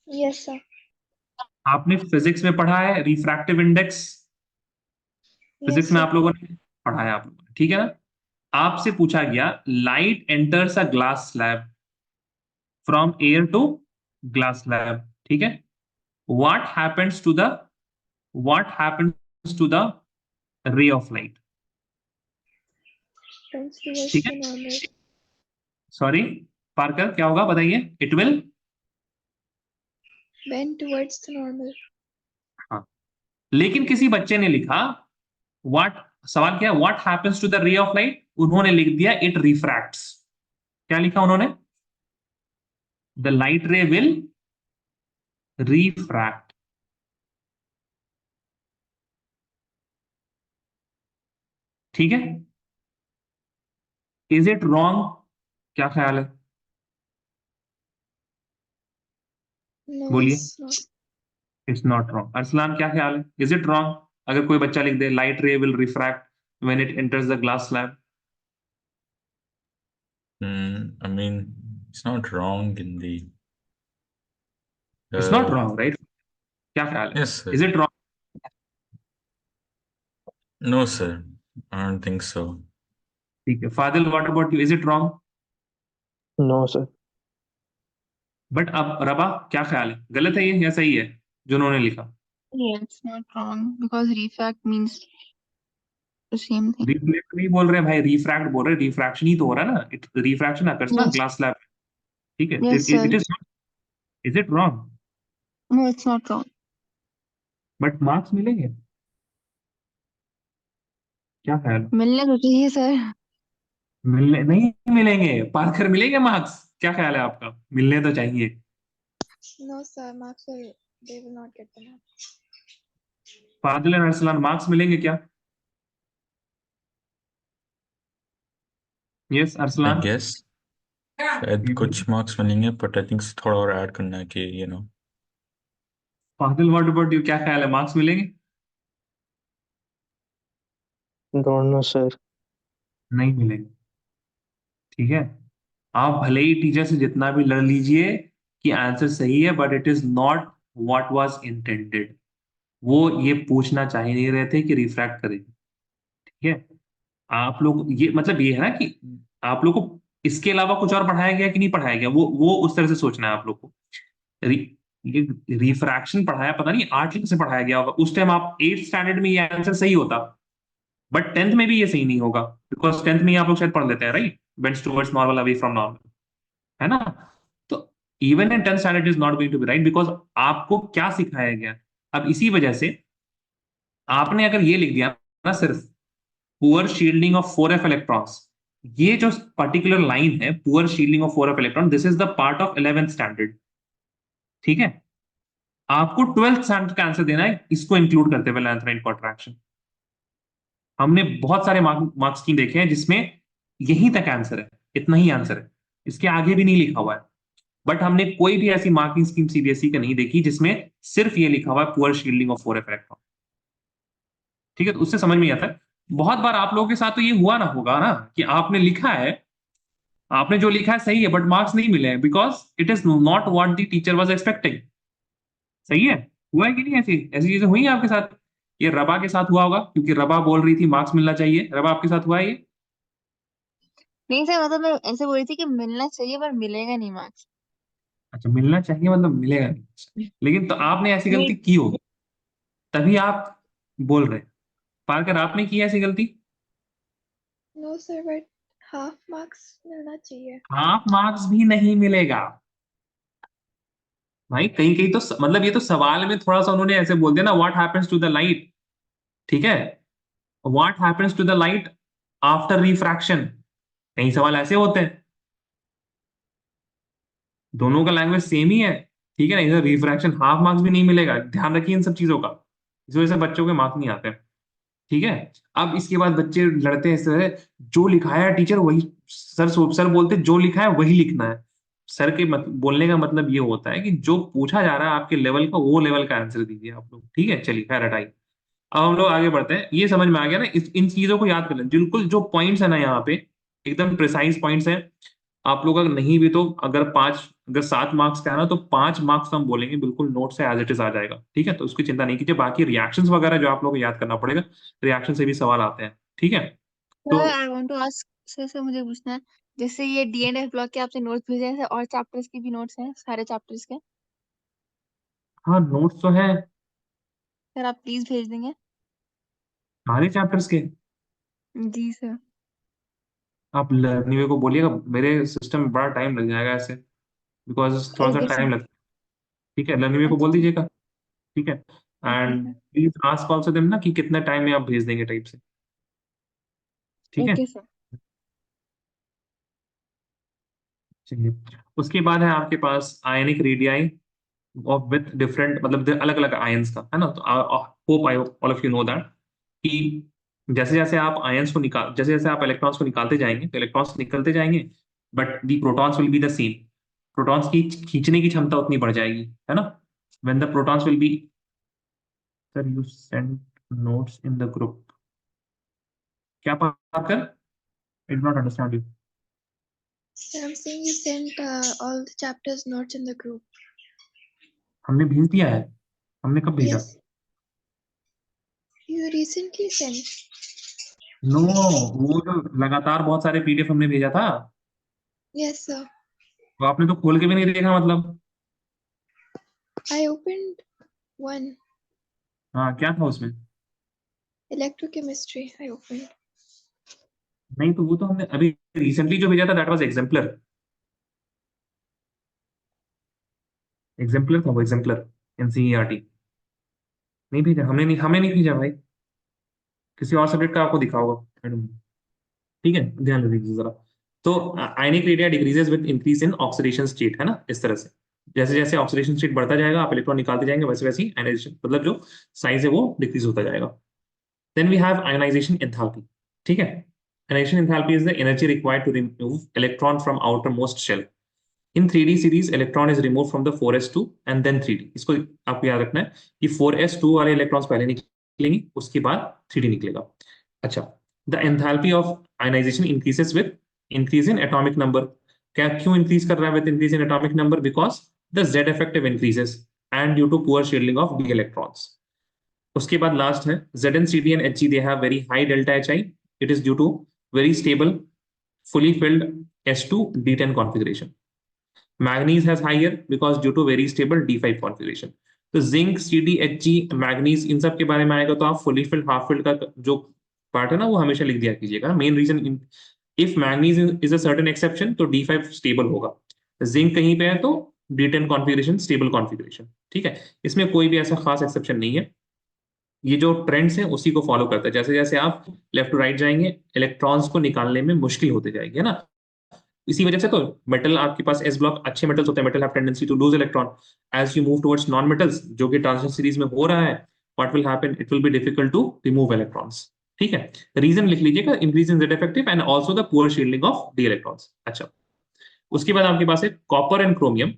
Yes, sir. आपने फिजिक्स में पढ़ा है रिफ्रैक्टिव इंडेक्स, Yes, फिजिक्स में sir. आप लोगों ने पढ़ाया, आप लोगों ने, ठीक है ना। आपसे पूछा गया, light enters a glass slab from air to glass slab, ठीक है, what happens to the, what happens to the ray of light? Turns towards ठीक है, the normal. सॉरी पार्कर, क्या होगा बताइए? It will, Bend towards the normal. हाँ, लेकिन किसी बच्चे ने लिखा व्हाट, सवाल क्या है, what happens to the ray of light, उन्होंने लिख दिया इट रिफ्रैक्ट्स। क्या लिखा उन्होंने? The light ray will refract. ठीक है, इज इट रॉन्ग? क्या ख्याल है, No, बोलिए। it's not. It's not wrong. Arsalan क्या ख्याल है, इज इट रॉन्ग? अगर कोई बच्चा लिख दे light ray will refract when it enters the glass slab. I mean, it's not wrong in the. It's not wrong, right? क्या ख्याल है, Yes, sir. Is it wrong? No, sir. I don't think so. ठीक है, Fadil what about you, is it wrong? No, sir. But अब रबा क्या ख्याल है, गलत है ये या सही है जो उन्होंने लिखा? Yeah, it's not wrong because refract means the same thing. Reflect नहीं बोल रहे भाई, रिफ्रैक्ट बोल रहे, रिफ्रैक्शन ही तो हो रहा है ना, इट रिफ्रैक्शन अकर्स ना Yes. Glass slab. ठीक है, Yes, sir. It is it wrong? No, it's not wrong. But marks मिलेंगे, क्या ख्याल है? मिलने तो चाहिए सर। मिलने नहीं मिलेंगे, पार्कर मिलेंगे मार्क्स? क्या ख्याल है आपका? मिलने तो चाहिए। No, sir. Marks will. They will not get the marks. Fadil and Arsalan, marks मिलेंगे क्या? Yes I Arsalan. गेस शायद कुछ मार्क्स मिलेंगे, बट आई थिंक थोड़ा और ऐड करना है कि फादिल व्हाट अबाउट यू, क्या ख्याल है, मार्क्स मिलेंगे? Don't know, sir. नहीं मिलेंगे। ठीक है, आप भले ही टीचर से जितना भी लड़ लीजिए कि आंसर सही है, but it is not what was intended. वो ये पूछना चाह ही नहीं रहे थे कि रिफ्रैक्ट करें। ठीक है, आप लोग ये मतलब ये है ना कि आप लोग को इसके अलावा कुछ और पढ़ाया गया कि नहीं पढ़ाया गया, वो उस तरह से सोचना है आप लोग को। ये रिफ्रैक्शन पढ़ाया, पता नहीं 8 से पढ़ाया गया होगा उस टाइम, आप 8th स्टैंडर्ड में ये आंसर सही होता, बट 10th में भी ये सही नहीं होगा, बिकॉज 10th में आप लोग शायद पढ़ लेते हैं, right, bends towards normal away from normal, है ना? तो even in 10th standard is not going to be right, because आपको क्या सिखाया गया। अब इसी वजह से आपने अगर ये लिख दिया ना सिर्फ poor shielding of 4f electrons, ये जो पर्टिकुलर लाइन है poor shielding of 4f electron, this is the part of 11th standard. ठीक है, आपको 12th स्टैंडर्ड का आंसर देना है इसको इंक्लूड करते हुए लैंथराइट कॉन्ट्रैक्शन। हमने बहुत सारे मार्क्स स्कीम देखे हैं जिसमें यहीं तक आंसर है, इतना ही आंसर है, इसके आगे भी नहीं लिखा हुआ है। बट हमने कोई भी ऐसी मार्किंग स्कीम सीबीएसई का नहीं देखी जिसमें सिर्फ ये लिखा हुआ है poor shielding of 4f electron. ठीक है, तो उससे समझ में आता है। बहुत बार आप लोगों के साथ तो ये हुआ ना होगा ना कि आपने लिखा है, आपने जो लिखा है सही है, बट मार्क्स नहीं मिले हैं because it is not what the teacher was expecting. सही है, हुआ है कि नहीं? ऐसी ऐसी चीजें हुई हैं आपके साथ? ये रबा के साथ हुआ होगा, क्योंकि रबा बोल रही थी मार्क्स मिलना चाहिए। रबा, आपके साथ हुआ है ये? नहीं सर, मतलब मैं ऐसे बोल रही थी कि मिलना चाहिए पर मिलेगा नहीं मार्क्स। अच्छा, मिलना चाहिए मतलब मिलेगा नहीं, लेकिन तो आपने ऐसी नहीं, गलती की होगी तभी आप बोल रहे हैं। पारकर, आपने की है ऐसी गलती? No, sir. But half marks मिलना चाहिए. हाफ मार्क्स भी नहीं मिलेगा भाई। कहीं कहीं तो मतलब ये तो सवाल में थोड़ा सा उन्होंने ऐसे बोल दिया ना, what happens to the light. ठीक है, what happens to the light after refraction, कई सवाल ऐसे होते हैं। दोनों का लैंग्वेज सेम ही है। ठीक है ना, इधर रिफ्रैक्शन हाफ मार्क्स भी नहीं मिलेगा, ध्यान रखिए इन सब चीजों का। इस वजह से बच्चों के मार्क्स नहीं आते। ठीक है, अब इसके बाद बच्चे लड़ते हैं इस तरह, जो लिखाया है टीचर वही, सर बोलते जो लिखा है वही लिखना है। सर के बोलने का मतलब ये होता है कि जो पूछा जा रहा है आपके लेवल का, वो लेवल का आंसर दीजिए आप लोग। ठीक है, चलिए खैर हटाइए। अब हम लोग आगे बढ़ते हैं। ये समझ में आ गया ना, इन चीजों को याद कर लें बिल्कुल। जो पॉइंट्स है ना यहाँ पे एकदम प्रिसाइज पॉइंट्स हैं। आप लोग अगर नहीं भी तो अगर 7 मार्क्स का है ना, तो 5 मार्क्स तो हम बोलेंगे बिल्कुल नोट से एज इट इज आ जाएगा। ठीक है, तो उसकी चिंता नहीं कीजिए। बाकी रिएक्शंस वगैरह जो आप लोग को याद करना पड़ेगा, रिएक्शन से भी सवाल आते हैं। ठीक है, तो sir I want to ask sir मुझे पूछना है, जैसे ये डीएनएफ ब्लॉक के आपसे नोट्स भेजे हैं सर, और चैप्टर्स के भी नोट्स हैं सारे चैप्टर्स के? हाँ नोट्स तो हैं सर आप प्लीज भेज देंगे? सारे चैप्टर्स के। जी सर। आप लर्निंग को बोलिएगा, मेरे सिस्टम में बड़ा टाइम लग जाएगा ऐसे, बिकॉज थोड़ा सा ओके सर। टाइम लगता है। ठीक है, लर्निंग को अच्छा बोल सर। दीजिएगा। ठीक है, okay and sir. Please ask also them ना कि कितने टाइम में आप भेज देंगे टाइप से। ठीक है, ओके सर। चलिए। उसके बाद है आपके पास ionic radii of with different, मतलब अलग अलग आयंस का, है ना? तो hope I all of you know that कि जैसे जैसे आप आयंस को निकाल, जैसे जैसे आप इलेक्ट्रॉन्स को निकालते जाएंगे तो इलेक्ट्रॉन्स निकलते जाएंगे, but the protons will be the same. Protons की खींचने की क्षमता उतनी बढ़ जाएगी, है ना? When the protons will be, sir you send notes in the group, क्या बात कर, I did not understand you. Sir, I'm saying you sent all the chapters notes in the group. हमने भेज दिया है। हमने कब भेजा? Yes. You recently sent. No, वो जो लगातार बहुत सारे पीडीएफ हमने भेजा था, Yes, sir. वो आपने तो खोल के भी नहीं देखा मतलब। I opened one. हाँ, क्या था उसमें? Electrochemistry. I opened. नहीं, तो वो तो हमने अभी रिसेंटली जो भेजा था दैट वाज एग्जाम्पलर। एग्जाम्पलर था वो, एग्जाम्पलर। एनसीईआरटी नहीं भेजा, हमें नहीं भेजा भाई, किसी और सब्जेक्ट का आपको दिखा होगा, I don't know। ठीक है, ध्यान दीजिए जरा। तो ionic radii decreases with increase in oxidation state, है ना, इस तरह से। जैसे जैसे ऑक्सीडेशन स्टेट बढ़ता जाएगा, आप इलेक्ट्रॉन निकालते जाएंगे, वैसे वैसे ही आयनाइजेशन, मतलब जो साइज है वो डिक्रीज होता जाएगा। Then we have ionisation enthalpy. ठीक है, ionisation enthalpy is the energy required to remove electron from outer most shell. In 3D series electron is remove from the 4s2 and then 3D। इसको आपको याद रखना है कि 4s2 वाले electrons पहले निकलेंगे, उसके बाद 3D निकलेगा। अच्छा, the enthalpy of ionisation increases with increase in atomic number. क्या क्यों इंक्रीज कर रहा है with increase in atomic number? Because the Z effective increases and due to poor shielding of d electrons. उसके बाद लास्ट है ZnCd and Hg, they have very high delta Hi. It is due to very stable fully filled S2 D10 configuration. Manganese has higher because due to very stable D5 configuration. तो zinc, CD, Hg, manganese, इन सब के बारे में आएगा तो आप fully filled half filled का जो पार्ट है ना वो हमेशा लिख दिया कीजिएगा। Main reason, if manganese is a certain exception तो D5 स्टेबल होगा, जिंक कहीं पे है तो D10 कॉन्फ़िगरेशन स्टेबल कॉन्फ़िगरेशन। ठीक है, इसमें कोई भी ऐसा खास एक्सेप्शन नहीं है, ये जो ट्रेंड्स हैं उसी को फॉलो करता है। जैसे जैसे आप लेफ्ट टू राइट जाएंगे, इलेक्ट्रॉन्स को निकालने में मुश्किल होते जाएगी, है ना। इसी वजह से तो मेटल, आपके पास एस ब्लॉक अच्छे मेटल्स होते हैं, metal have tendency to lose electron. As you move towards non metals, जो कि ट्रांजिशन सीरीज में हो रहा है, what will happen, it will be difficult to remove electrons. ठीक है, रीजन लिख लीजिएगा, increase in Z effective and also the poor shielding of d electrons. अच्छा, उसके बाद आपके पास है copper and chromium.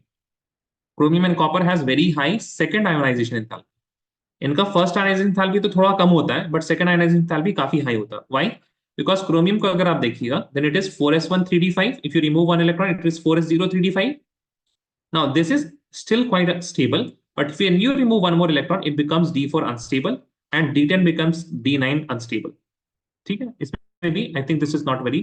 Chromium and copper has very high second ionisation enthalpy. इनका फर्स्ट आयोनाइजेशन एंथैल्पी तो थोड़ा कम होता है, बट सेकंड आयोनाइजेशन एंथैल्पी काफी हाई होता है। व्हाई? बिकॉज क्रोमियम को अगर आप देखिएगा, then it is 4s1 3d5, if you remove one electron it is 4s0 3d5। Now this is still quite stable, but when you remove one more electron it becomes D4 unstable and D10 becomes D9 unstable। ठीक है, इसमें भी I think this is not very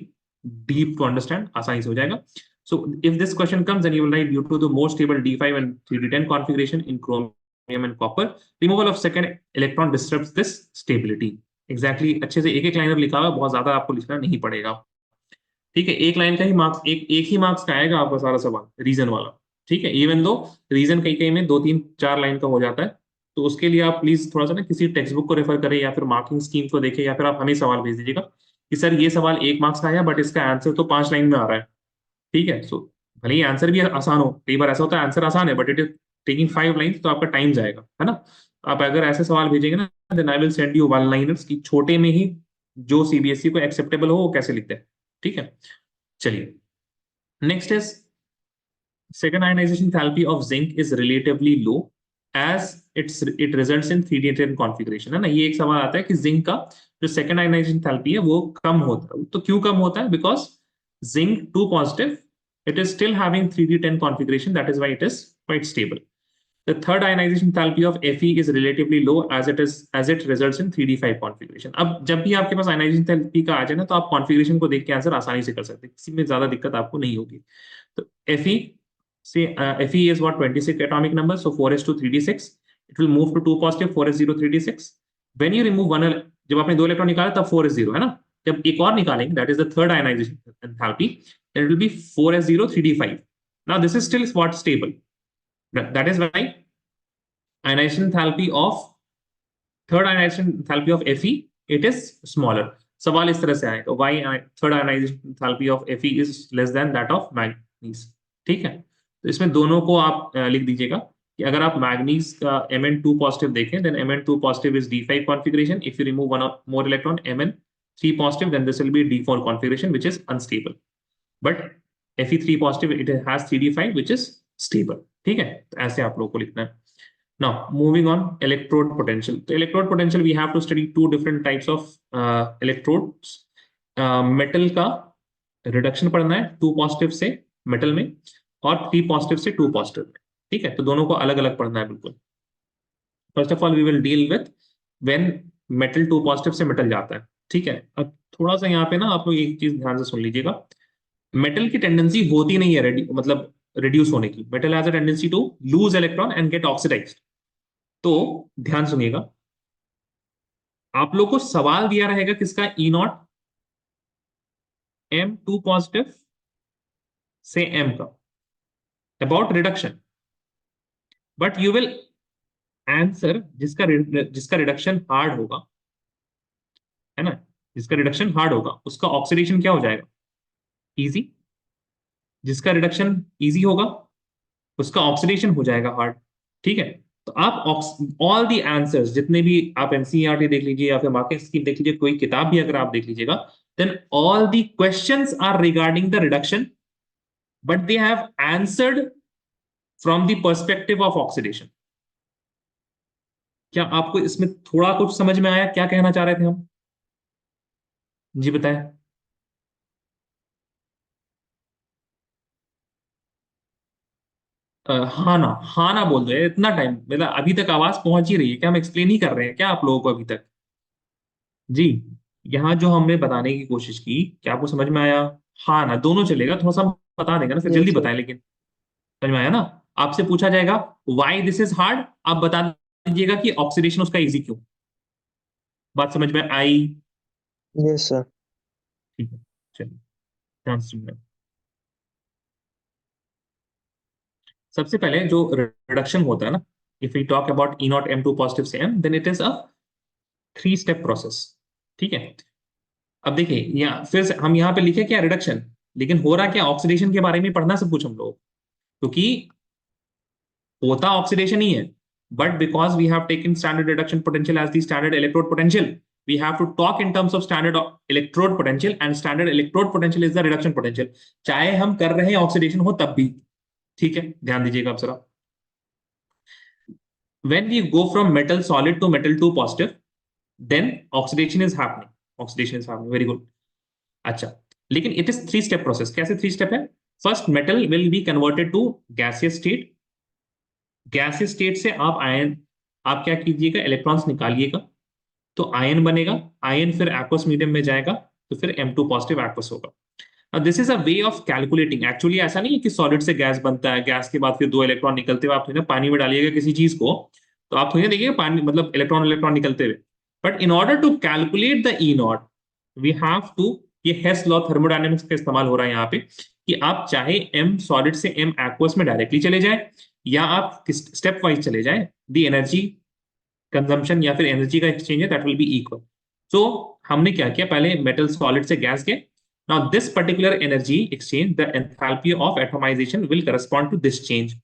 deep to understand, आसानी से हो जाएगा। So if this question comes then you will write due to the more stable D5 and 3d10 configuration in chromium and copper, removal of second electron disrupts this stability। Exactly अच्छे से एक एक line लिखा हुआ, बहुत ज्यादा आपको लिखना नहीं पड़ेगा। ठीक है, एक लाइन का ही मार्क्स, एक ही मार्क्स का आएगा आपका सारा सवाल रीजन वाला। ठीक है, इवन दो रीजन कहीं कहीं में 2 3 4 लाइन का हो जाता है, तो उसके लिए आप प्लीज थोड़ा सा ना किसी टेक्स्ट बुक को रेफर करें या फिर मार्किंग स्कीम को देखें, या फिर आप हमें सवाल भेज दीजिएगा कि सर ये सवाल 1 मार्क्स का आया बट इसका आंसर तो 5 लाइन में आ रहा है। ठीक है, सो भले ही आंसर भी आसान हो, कई बार ऐसा होता है आंसर आसान है but it is taking 5 line, तो आपका टाइम जाएगा, है ना। आप अगर ऐसे सवाल भेजेंगे ना, then I will send you one liners की छोटे में ही, जो सीबीएसई को एक्सेप्टेबल हो वो कैसे लिखते हैं। ठीक है, चलिए next is second ionization enthalpy of zinc is relatively low as it results in 3d10 configuration, है ना। ये एक सवाल आता है कि जिंक का जो सेकंड आयनाइजेशन एंथैल्पी है वो कम होता है, तो क्यों कम होता है? Because zinc 2 positive, it is still having 3d10 configuration, that is why it is quite stable। The third ionization enthalpy of Fe is relatively low as it results in 3d5 configuration। अब जब भी आपके पास ionization enthalpy का आ जाए ना, तो आप configuration को देख के आंसर आसानी से कर सकते हैं, किसी में ज्यादा दिक्कत आपको नहीं होगी। तो Fe say Fe is what 26 atomic number, so 4s2 3d6, it will move to 2 positive 4s0 3d6। when you remove one, जब आपने 2 इलेक्ट्रॉन निकाला तब 4s0, है ना। जब एक और निकालेंगे, that is the third ionization enthalpy, then it will be 4s0 3d5। now this is still what stable, that is why ionization enthalpy of third ionization enthalpy of Fe, it is smaller। सवाल इस तरह से आएगा, why third ionization enthalpy of Fe is less than that of manganese। ठीक है, तो इसमें दोनों को आप लिख दीजिएगा कि अगर आप मैग्नीज का Mn2 पॉजिटिव देखें, then Mn2 positive is D5 configuration, if you remove one more electron Mn3 positive, then this will be D4 configuration which is unstable, but Fe3 positive it has 3d5 which is stable. ठीक है, तो ऐसे आप लोगों को लिखना है। Now, moving on, electrode potential. So, electrode potential, we have to study 2 different types of electrodes। metal का reduction पढ़ना है 2 positive से metal में, और 3 positive से 2 positive में। ठीक है, तो दोनों को अलग अलग पढ़ना है बिल्कुल। First of all, we will deal with when metal 2 positive से metal जाता है। ठीक है, अब थोड़ा सा यहाँ पे ना आप लोग एक चीज ध्यान से सुन लीजिएगा, मेटल की टेंडेंसी होती नहीं है मतलब रिड्यूस होने की। Metal has a tendency to lose electron and get oxidised. तो ध्यान सुनिएगा, आप लोग को सवाल दिया रहेगा किसका, E0 M2 पॉजिटिव से M का, about reduction, but you will answer जिसका रिडक्शन हार्ड होगा, है ना, जिसका रिडक्शन हार्ड होगा उसका ऑक्सीडेशन क्या हो जाएगा, इजी। जिसका रिडक्शन इजी होगा उसका ऑक्सीडेशन हो जाएगा हार्ड। ठीक है, तो आप ऑल दी आंसर्स जितने भी आप एनसीईआरटी देख लीजिए या फिर मार्किंग स्कीम देख लीजिए, कोई किताब भी अगर आप देख लीजिएगा, then all the questions are regarding the reduction, but they have answered from the perspective of oxidation. क्या आपको इसमें थोड़ा कुछ समझ में आया, क्या कहना चाह रहे थे हम? जी बताएं। हाँ ना बोल दो यार, इतना टाइम मतलब अभी तक आवाज पहुंच ही रही है क्या? हम एक्सप्लेन ही कर रहे हैं क्या आप लोगों को अभी तक? जी, यहाँ जो हमने बताने की कोशिश की, क्या आपको समझ में आया? हाँ ना दोनों चलेगा, थोड़ा सा हम बता देंगे ना, फिर जल्दी यस सर। बताएं, लेकिन समझ में आया ना? आपसे पूछा जाएगा व्हाई दिस इज हार्ड, आप बता दीजिएगा कि ऑक्सीडेशन उसका इजी क्यों। बात समझ में आई? Yes sir. ठीक है, चलिए ध्यान से सुनिए। सबसे पहले जो रिडक्शन होता है ना, if we talk about E naught M2 positive से M, then it is a 3 step process. ठीक है, अब देखिए यहाँ फिर से हम यहाँ पे लिखे क्या, रिडक्शन, लेकिन हो रहा क्या, ऑक्सीडेशन के बारे में पढ़ना सब कुछ हम लोग, क्योंकि होता ऑक्सीडेशन ही है, but because we have taken standard reduction potential as the standard electrode potential, we have to talk in terms of standard electrode potential, and standard electrode potential is the reduction potential, चाहे हम कर रहे हैं oxidation हो तब भी। ठीक है, ध्यान दीजिएगा आप जरा। when we go from metal solid to metal 2 positive, then oxidation is happening, very good। अच्छा, लेकिन इट इज 3 स्टेप प्रोसेस। कैसे 3 स्टेप है? First metal will be converted to gaseous state, gaseous state से आप क्या कीजिएगा, इलेक्ट्रॉन्स निकालिएगा, तो ion बनेगा, आयन फिर एक्वस मीडियम में जाएगा, तो फिर M2 पॉजिटिव एक्वस होगा। This is a way of calculating, actually ऐसा नहीं है कि सॉलिड से गैस बनता है, गैस के बाद फिर 2 इलेक्ट्रॉन निकलते हुए आप थोड़ी ना पानी में डालिएगा किसी चीज को, तो आप थोड़ी ना देखिएगा पानी मतलब इलेक्ट्रॉन इलेक्ट्रॉन निकलते हुए। But in order to calculate the E naught, we have to, ये हेस लॉ थर्मोडायनेमिक्स का इस्तेमाल हो रहा है यहाँ पे, कि आप चाहे M सॉलिड से M एक्वस में डायरेक्टली चले जाए, या आप स्टेप वाइज चले जाए, द एनर्जी कंजम्पशन या फिर एनर्जी का एक्सचेंज है that will be equal. So हमने क्या किया, पहले मेटल सॉलिड से गैस के, now this particular energy exchange, the enthalpy of atomisation will correspond to this change.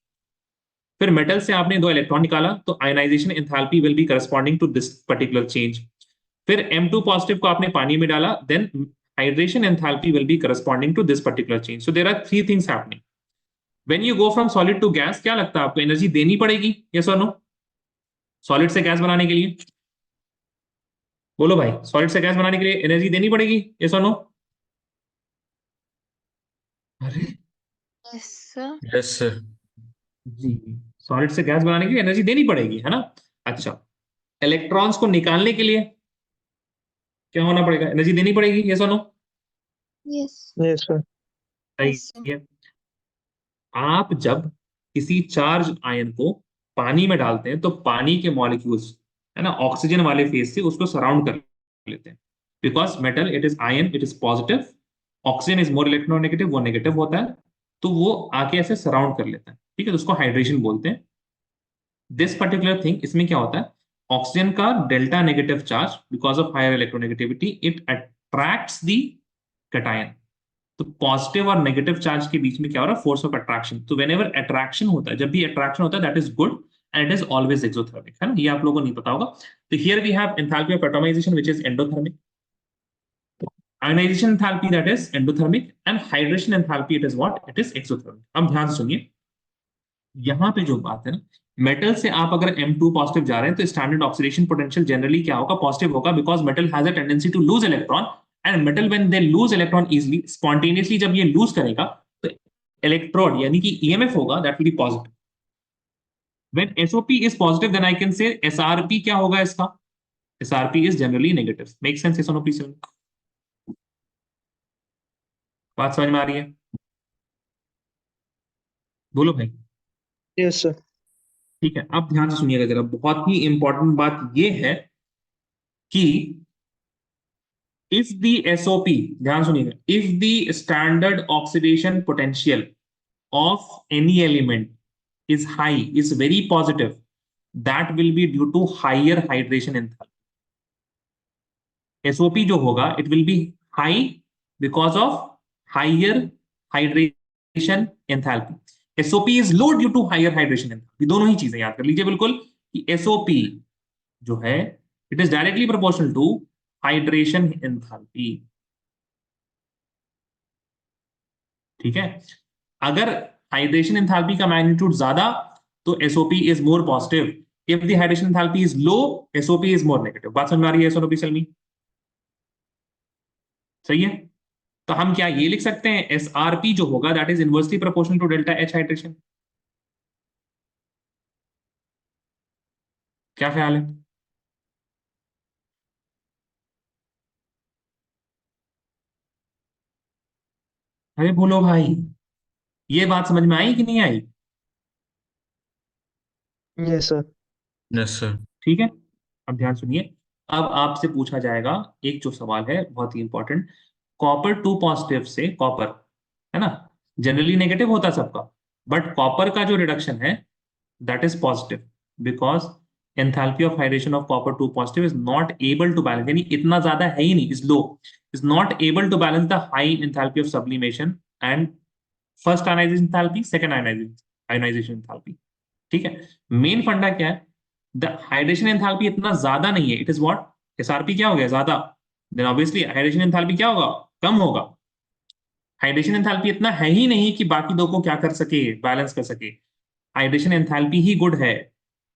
फिर मेटल से आपने 2 इलेक्ट्रॉन निकाला, तो ionisation enthalpy will be corresponding to this particular change. फिर M2 पॉजिटिव को आपने पानी में डाला, then hydration enthalpy will be corresponding to this particular change. So there are 3 things happening when you go from solid to gas. क्या लगता है आपको, एनर्जी देनी पड़ेगी, यस और नो? सॉलिड से गैस बनाने के लिए बोलो भाई, सॉलिड से गैस बनाने के लिए एनर्जी देनी पड़ेगी, यस और नो? अरे यस सर। Yes sir. जी, सॉलिड से गैस बनाने के लिए एनर्जी देनी पड़ेगी, है ना? अच्छा, इलेक्ट्रॉन्स को निकालने के लिए क्या होना पड़ेगा, एनर्जी देनी पड़ेगी, यस और नो? Yes. Yes sir. सही यस सर। है। आप जब किसी चार्ज आयन को पानी में डालते हैं, तो पानी के मॉलिक्यूल्स, है ना, ऑक्सीजन वाले फेज से उसको सराउंड कर लेते हैं, because metal it is ion, it is positive, oxygen is more electronegative, वो नेगेटिव होता है, तो वो आके ऐसे सराउंड कर लेता है। ठीक है, तो उसको हाइड्रेशन बोलते हैं। दिस पर्टिकुलर थिंग, इसमें क्या होता है, ऑक्सीजन का delta negative charge, because of higher electronegativity, it attracts the cation. तो पॉजिटिव और नेगेटिव चार्ज के बीच में क्या हो रहा है, फोर्स ऑफ अट्रैक्शन। तो व्हेनेवर अट्रैक्शन होता है, जब भी अट्रैक्शन होता है, that is good and it is always exothermic, है ना, ये आप लोगों को नहीं पता होगा। तो here we have enthalpy of atomisation which is endothermic, ionisation enthalpy that is endothermic, and hydration enthalpy it is what, it is exothermic. अब ध्यान से सुनिए, यहाँ पे जो बात है ना, मेटल से आप अगर M2 पॉजिटिव जा रहे हैं, तो स्टैंडर्ड ऑक्सीडेशन पोटेंशियल जनरली क्या होगा, पॉजिटिव होगा, because metal has a tendency to lose electron, and metal when they lose electron easily, spontaneously जब ये लूज करेगा, तो इलेक्ट्रोड यानी कि EMF होगा, that will be positive. When SOP is positive, then I can say SRP क्या होगा इसका, SRP is generally negative. Make sense, is please? बात समझ में आ रही है? बोलो भाई। Yes sir. ठीक है, अब ध्यान से सुनिएगा जरा, बहुत ही इंपॉर्टेंट बात ये है कि if the SOP, ध्यान सुनिएगा, if the standard oxidation potential of any element is high, is very positive, that will be due to higher hydration enthalpy. SOP जो होगा it will be high because of higher hydration enthalpy. SOP is low due to higher hydration enthalpy. दोनों ही चीजें याद कर लीजिए बिल्कुल कि एसओपी जो है it is directly proportional to hydration enthalpy. ठीक है, अगर हाइड्रेशन एंथैल्पी का मैग्नीट्यूड ज्यादा तो SOP is more positive, if the hydration enthalpy is low SOP is more negative. बात समझ में आ रही है एसओपी सलमी? सही है, तो हम क्या ये लिख सकते हैं एस आर पी जो होगा that is inversely proportional to delta H hydration. क्या ख्याल है? अरे बोलो भाई, ये बात समझ में आई कि नहीं आई? Yes, sir. Yes sir. ठीक है, अब ध्यान सुनिए। अब आपसे पूछा जाएगा एक जो सवाल है बहुत ही इंपॉर्टेंट, कॉपर टू पॉजिटिव से कॉपर, है ना, जनरली नेगेटिव होता है सबका, बट कॉपर का जो रिडक्शन है that is positive because enthalpy of hydration of copper 2 positive is not able to balance, यानी इतना ज्यादा है ही नहीं, is low, is not able to balance the high enthalpy of sublimation and first ionization enthalpy, second ionization enthalpy। ठीक है, main फंडा क्या है, द हाइड्रेशन एंथैल्पी इतना ज्यादा नहीं है, इट इज व्हाट, एसआरपी क्या हो गया ज्यादा, देन ऑब्वियसली हाइड्रेशन एंथैल्पी क्या होगा, कम होगा। हाइड्रेशन एंथैल्पी इतना है ही नहीं कि बाकी दो को क्या कर सके, बैलेंस कर सके। हाइड्रेशन एंथैल्पी ही गुड है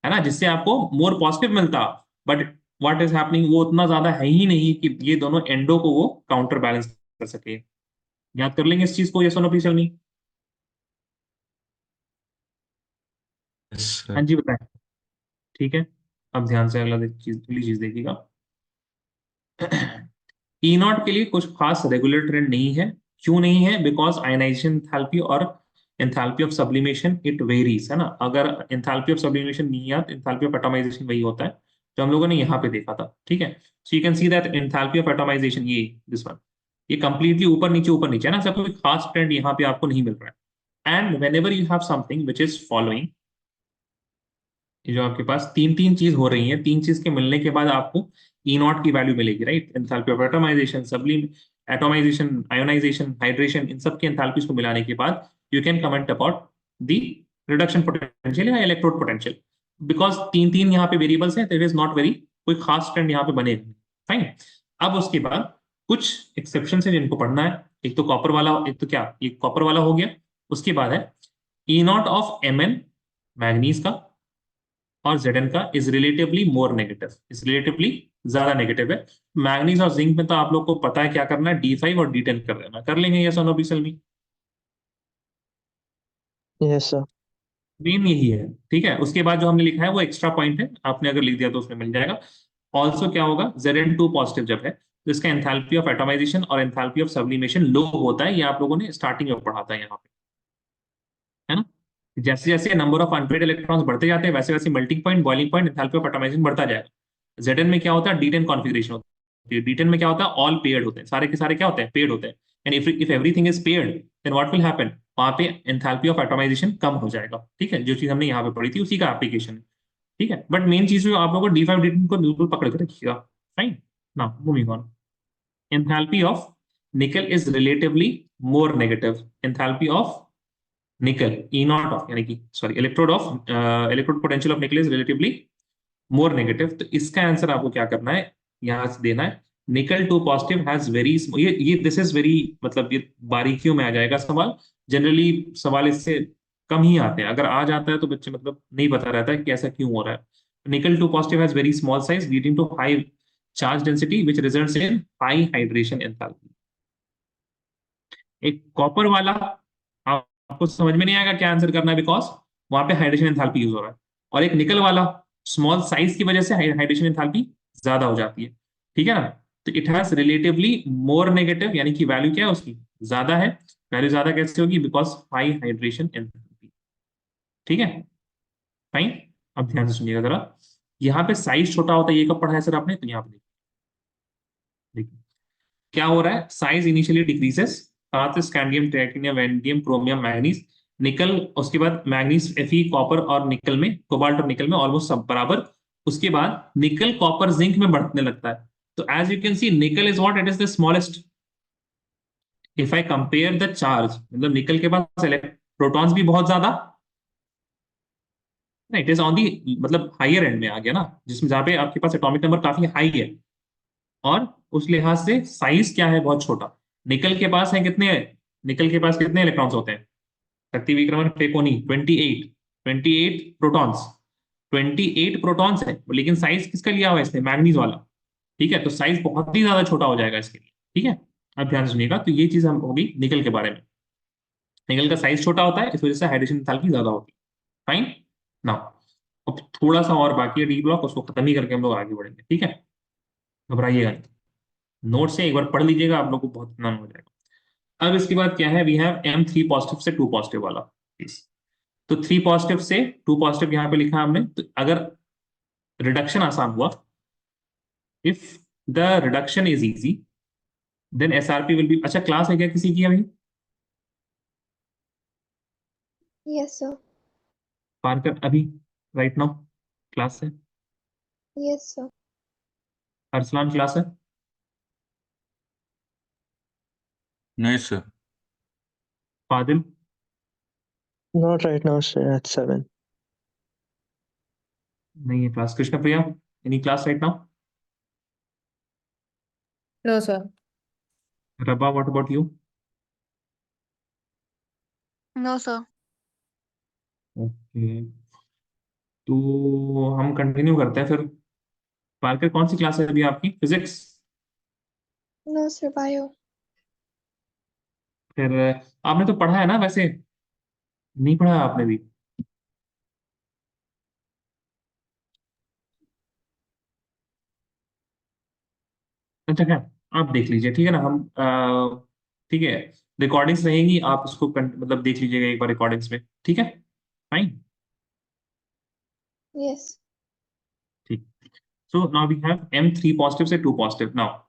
ना, जिससे आपको मोर पॉजिटिव मिलता, बट व्हाट इज हैपनिंग वो उतना ज्यादा है ही नहीं कि ये दोनों एंडो को वो काउंटर बैलेंस कर सके। याद कर लेंगे इस चीज को, ये सोनो प्लीज नहीं। यस हाँ सर। जी बताएं। ठीक है, अब ध्यान से अगली चीज देखिएगा। ई नॉट के लिए कुछ खास रेगुलर ट्रेंड नहीं है। क्यों नहीं है? बिकॉज आयनाइजेशन एंथैल्पी और enthalpy of sublimation it varies, है ना। अगर एंथैल्पी ऑफ सब्लिमेशन नहीं है, एंथैल्पी ऑफ एटोमाइजेशन वही होता है जो हम लोगों ने यहाँ पे देखा था। ठीक है, so you can see that enthalpy of atomisation, ये दिस वन, ये कंप्लीटली ऊपर नीचे है ना, सब कोई खास ट्रेंड यहाँ पे आपको नहीं मिल रहा है। And when ever you have something which is following, जो आपके पास तीन तीन चीज हो रही है, तीन चीज के मिलने के बाद आपको ई नॉट की वैल्यू मिलेगी, right. Enthalpy of atomization, sublime atomization, ionization, hydration, इन सब के एंथैल्पीज को मिलाने के बाद you can comment about the reduction potential या इलेक्ट्रोड पोटेंशियल। बिकॉज तीन तीन यहाँ पे वेरिएबल्स हैं, इट इज नॉट वेरी कोई खास ट्रेंड यहाँ पे बने। फाइन, अब उसके बाद कुछ एक्सेप्शन है जिनको पढ़ना है। एक तो कॉपर वाला, एक तो क्या, एक कॉपर वाला हो गया। उसके बाद है E naught of M N manganese का और Zn का is relatively more negative, is relatively ज्यादा नेगेटिव है। मैग्नीज और जिंक में तो आप लोग को पता है क्या करना है, D5 और D10 कर देना। कर लेंगे ये सोनो में? Yes, sir. मेन यही है। ठीक है, उसके बाद जो हमने लिखा है वो एक्स्ट्रा पॉइंट है, आपने अगर लिख दिया तो उसमें मिल जाएगा। ऑल्सो क्या होगा, Zn2 पॉजिटिव जब है तो इसका एंथैल्पी ऑफ एटोमाइजेशन और एंथैल्पी ऑफ सब्लिमेशन लो होता है। ये आप लोगों ने स्टार्टिंग में पढ़ा था यहाँ पे, है ना। जैसे जैसे नंबर ऑफ अनपेड इलेक्ट्रॉन्स बढ़ते जाते हैं वैसे वैसे melting point, boiling point, enthalpy of atomisation बढ़ता जाएगा। Zn में क्या होता है, D10 कॉन्फिगरेशन होती है। D10 में क्या होता है, ऑल पेयर्ड होते हैं, सारे के सारे क्या होते हैं, पेयर्ड होते हैं। And if everything is paired then what will happen, वहां पे एंथैल्पी ऑफ एटोमाइजेशन कम हो जाएगा। ठीक है, जो चीज हमने यहाँ पे पढ़ी थी उसी का एप्लीकेशन है। ठीक है, बट मेन चीज जो आप लोगों को D5 D10 को बिल्कुल पकड़ के रखिएगा। Fine, now moving on. Enthalpy of निकल is relatively more negative. Enthalpy of निकल ई नॉट ऑफ, यानी कि सॉरी इलेक्ट्रोड पोटेंशियल ऑफ निकल इज रिलेटिवली मोर नेगेटिव। तो इसका आंसर आपको क्या करना है, यहां से देना है nickel two positive has very, ये दिस इज वेरी, मतलब ये बारीकियों में आ जाएगा सवाल। जनरली सवाल इससे कम ही आते हैं, अगर आ जाता है तो बच्चे मतलब नहीं पता रहता है कि ऐसा क्यों हो रहा है। Nickel two positive has very small size leading to high charge density which results in high hydration enthalpy. एक कॉपर वाला आपको समझ में नहीं आएगा क्या आंसर करना है, बिकॉज वहां पे हाइड्रेशन एंथैल्पी यूज हो रहा है। और एक निकल वाला स्मॉल साइज की वजह से हाइड्रेशन एंथैल्पी ज्यादा हो जाती है। ठीक है ना, तो it has relatively more negative, यानी कि वैल्यू क्या है उसकी, ज्यादा है। वैल्यू ज्यादा कैसे होगी, बिकॉज हाई हाइड्रेशन एंथैल्पी। ठीक है, फाइन। अब ध्यान से सुनिएगा जरा, यहाँ पे साइज छोटा होता है, ये कब पढ़ा है सर आपने, तो यहाँ पे देखिए क्या हो रहा है, size initially decreases, scandium, titanium, vanadium, chromium, manganese nickel, उसके बाद मैग्नीज, Fe, कॉपर और निकल में, कोबाल्ट और निकल में ऑलमोस्ट सब बराबर। उसके बाद निकल कॉपर जिंक में बढ़ने लगता है। तो एज यू कैन सी निकल is what, it is the smallest. If I compare the charge, मतलब निकल के पास प्रोटॉन्स भी बहुत ज्यादा, इट इज ऑन दी मतलब हायर एंड में आ गया ना, जिसमें जहां पे आपके पास एटॉमिक नंबर काफी हाई है, और उस लिहाज से साइज क्या है, बहुत छोटा। निकल के पास है कितने, निकल के पास कितने इलेक्ट्रॉन्स होते हैं, शक्ति विक्रमण फेकोनी 28, 28 प्रोटॉन्स, 28 प्रोटॉन्स है, लेकिन साइज किसका लिया हुआ है इसने, मैग्नीज वाला। ठीक है, तो साइज बहुत ही ज्यादा छोटा हो जाएगा इसके लिए। ठीक है, अब ध्यान से सुनिएगा। तो ये चीज हम होगी निकल के बारे में। निकल का साइज छोटा होता है, इस वजह से हाइड्रेशन एंथैल्पी ज्यादा होती है। फाइन नाउ, अब थोड़ा सा और बाकी है डी ब्लॉक, उसको खत्म ही करके हम लोग आगे बढ़ेंगे। ठीक है, घबराइएगा नहीं, नोट से एक बार पढ़ लीजिएगा, आप लोग को बहुत इतना हो जाएगा। अब इसके बाद क्या है, वी हैव M3 पॉजिटिव से 2 पॉजिटिव वाला केस। तो 3 पॉजिटिव से 2 पॉजिटिव यहाँ पे लिखा है हमने। तो अगर रिडक्शन आसान हुआ, if the reduction is easy, then SRP will be. अच्छा, क्लास है क्या किसी की अभी? Yes, sir. पारकर अभी राइट नाउ क्लास है? Yes, sir. अरसलान क्लास है? नहीं sir. Fadil? Not right now, sir, at 7. नहीं है class. Krishna Priya, any class right now? No, sir. Raba, what about you? No sir. Okay, तो हम कंटिन्यू करते हैं फिर। पार्कर कौन सी क्लास है अभी आपकी, फिजिक्स? No, sir. Bio. फिर आपने तो पढ़ा है ना वैसे, नहीं पढ़ा आपने भी? अच्छा, क्या आप देख लीजिए, ठीक है ना। हम ठीक है, रिकॉर्डिंग्स रहेंगी, आप उसको मतलब देख लीजिएगा एक बार रिकॉर्डिंग्स में। ठीक है, फाइन, Yes. ठीक। So now we have M3 positive से 2 positive. Now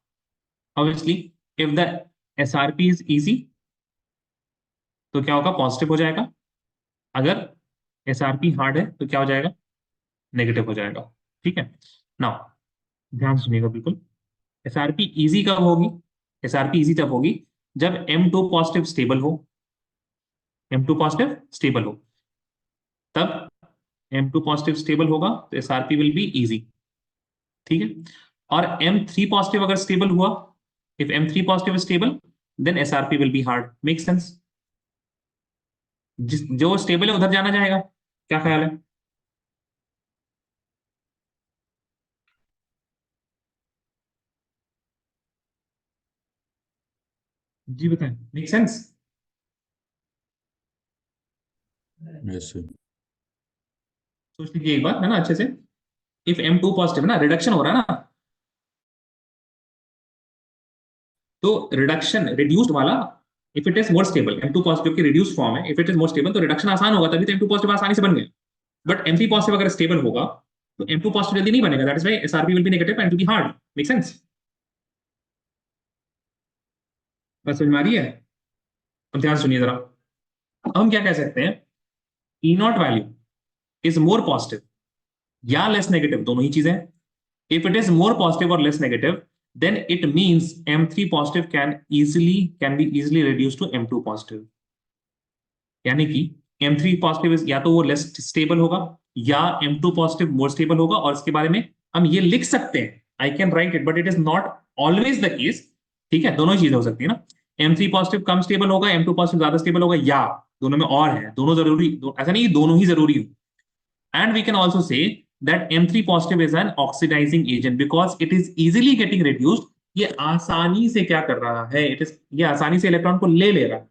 obviously if the SRP is easy, तो क्या होगा, पॉजिटिव हो जाएगा। अगर SRP हार्ड है तो क्या हो जाएगा, नेगेटिव हो जाएगा। ठीक है, नाउ ध्यान से सुनिएगा बिल्कुल। SRP इजी कब होगी, SRP इजी तब होगी जब M2 पॉजिटिव स्टेबल हो, M2 पॉजिटिव स्टेबल हो, तब M2 पॉजिटिव स्टेबल होगा तो SRP विल बी इजी। ठीक है, और M3 पॉजिटिव अगर स्टेबल हुआ, if M3 positive stable, then SRP will be hard. Make sense? जिस जो स्टेबल है उधर जाना जाएगा, क्या ख्याल है? जी बताएं, मेक सेंस? Yes sir. सोच लीजिए एक बार, है ना, अच्छे से। इफ M2 पॉजिटिव है ना, रिडक्शन हो रहा है ना, तो रिडक्शन रिड्यूस्ड वाला, if it is more stable, M2 positive की रिड्यूस फॉर्म है, if it is more stable तो रिडक्शन आसान होगा, तभी तो M2 पॉजिटिव आसानी से बन गया। बट M3 पॉजिटिव अगर स्टेबल होगा तो M2 पॉजिटिव जल्दी नहीं बनेगा, that is why SRP will be negative and to be hard. Make sense? बस समझ में आ रही है? अब ध्यान सुनिए जरा। अब हम क्या कह सकते हैं, E naught value is more positive या लेस नेगेटिव, दोनों ही चीजें। If it is more positive और less negative, then it means M3 positive can be easily reduced to M2 positive। यानी कि M3 पॉजिटिव या तो वो लेस स्टेबल होगा, या M2 पॉजिटिव मोर स्टेबल होगा। और इसके बारे में हम ये लिख सकते हैं, I can write it, but it is not always the case. ठीक है, दोनों ही चीजें हो सकती है ना। M3 पॉजिटिव कम स्टेबल होगा, M2 पॉजिटिव ज्यादा स्टेबल होगा, या दोनों में और है, दोनों जरूरी, ऐसा नहीं दोनों ही जरूरी हो। And we can also say that M3 positive is an oxidizing agent because it is easily getting reduced। ये आसानी से क्या कर रहा है, ये आसानी से इलेक्ट्रॉन को ले रहा है।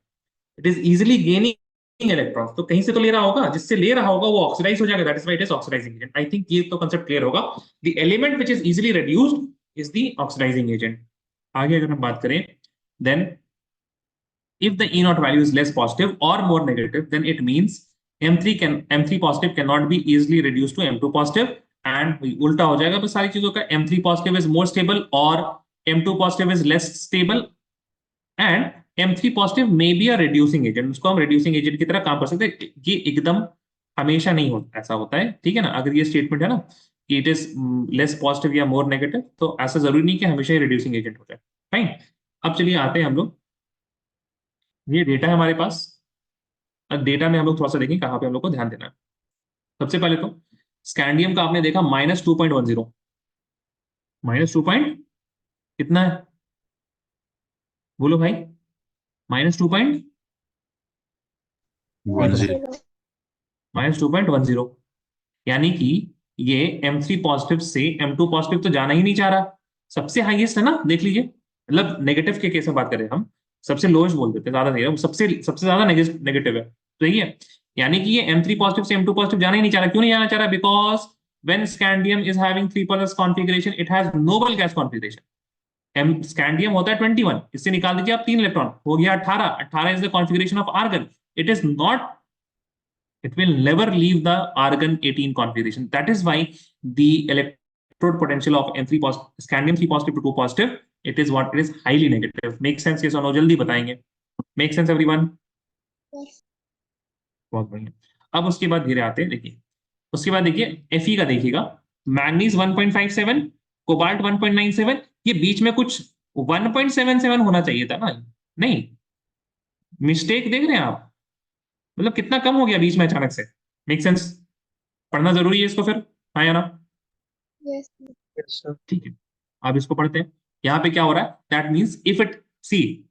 It is easily gaining electrons, तो कहीं से तो ले रहा होगा, जिससे ले रहा होगा वो ऑक्सीडाइज हो जाएगा, that is why it is oxidising agent. I think ये तो कांसेप्ट क्लियर होगा। The element which is easily reduced is the oxidising agent. आगे अगर हम बात करें, then if the E naught value is less positive or more negative, then it means M3 positive cannot be easily reduced to M2 positive, and उल्टा हो जाएगा बस सारी चीजों का। M3 positive is more stable or M2 positive is less stable, and M3 positive may be a reducing agent, उसको हम reducing agent की तरह काम कर सकते हैं। ये एकदम हमेशा नहीं होता, ऐसा होता है, ठीक है ना। अगर ये स्टेटमेंट है ना कि इट इज लेस पॉजिटिव या मोर नेगेटिव, तो ऐसा जरूरी नहीं कि हमेशा ही रिड्यूसिंग एजेंट हो जाए। फाइन, अब चलिए आते हैं हम लोग, ये डेटा है हमारे पास। अब डेटा में हम लोग थोड़ा सा देखें कहाँ पे हम लोग को ध्यान देना है। सबसे पहले तो स्कैंडियम का आपने देखा -2.10, -2 पॉइंट कितना है, बोलो भाई, -2.10, 10 -2.10, यानी कि ये M3 पॉजिटिव से M2 पॉजिटिव तो जाना ही नहीं चाह रहा। सबसे हाईएस्ट है ना, देख लीजिए, मतलब नेगेटिव के केस में बात करें हम, सबसे लोएस्ट बोल देते हैं, ज्यादा नहीं है, सबसे सबसे ज्यादा नेगेटिव है, तो यही है। यानी कि ये M3 पॉजिटिव से M2 पॉजिटिव जाना ही नहीं चाह रहा। क्यों नहीं जाना चाह रहा? Because when scandium is having 3+ configuration, it has noble gas configuration. Scandium होता है 21, इससे निकाल दीजिए आप 3 इलेक्ट्रॉन, हो गया 18। 18 is the configuration of argon, it is not, it will never leave the argon 18 configuration. That is why the electrode potential of M3 positive, scandium 3 positive to 2 positive, it is what? It is highly negative. Make sense? Yes or no? जल्दी बताएंगे। Make sense everyone? Yes. बहुत बढ़िया। अब उसके बाद धीरे आते हैं, देखिए उसके बाद देखिए Fe का देखिएगा, मैग्नीज 1.57, कोबाल्ट 1.97, ये बीच में कुछ 1.77 होना चाहिए था ना, नहीं, मिस्टेक देख रहे हैं आप, मतलब कितना कम हो गया बीच में अचानक से। Make sense? पढ़ना जरूरी है इसको फिर, हाँ या ना? Yes. Yes, sir. ठीक है, अब इसको पढ़ते हैं। यहाँ पे क्या हो रहा है? That means if it, see,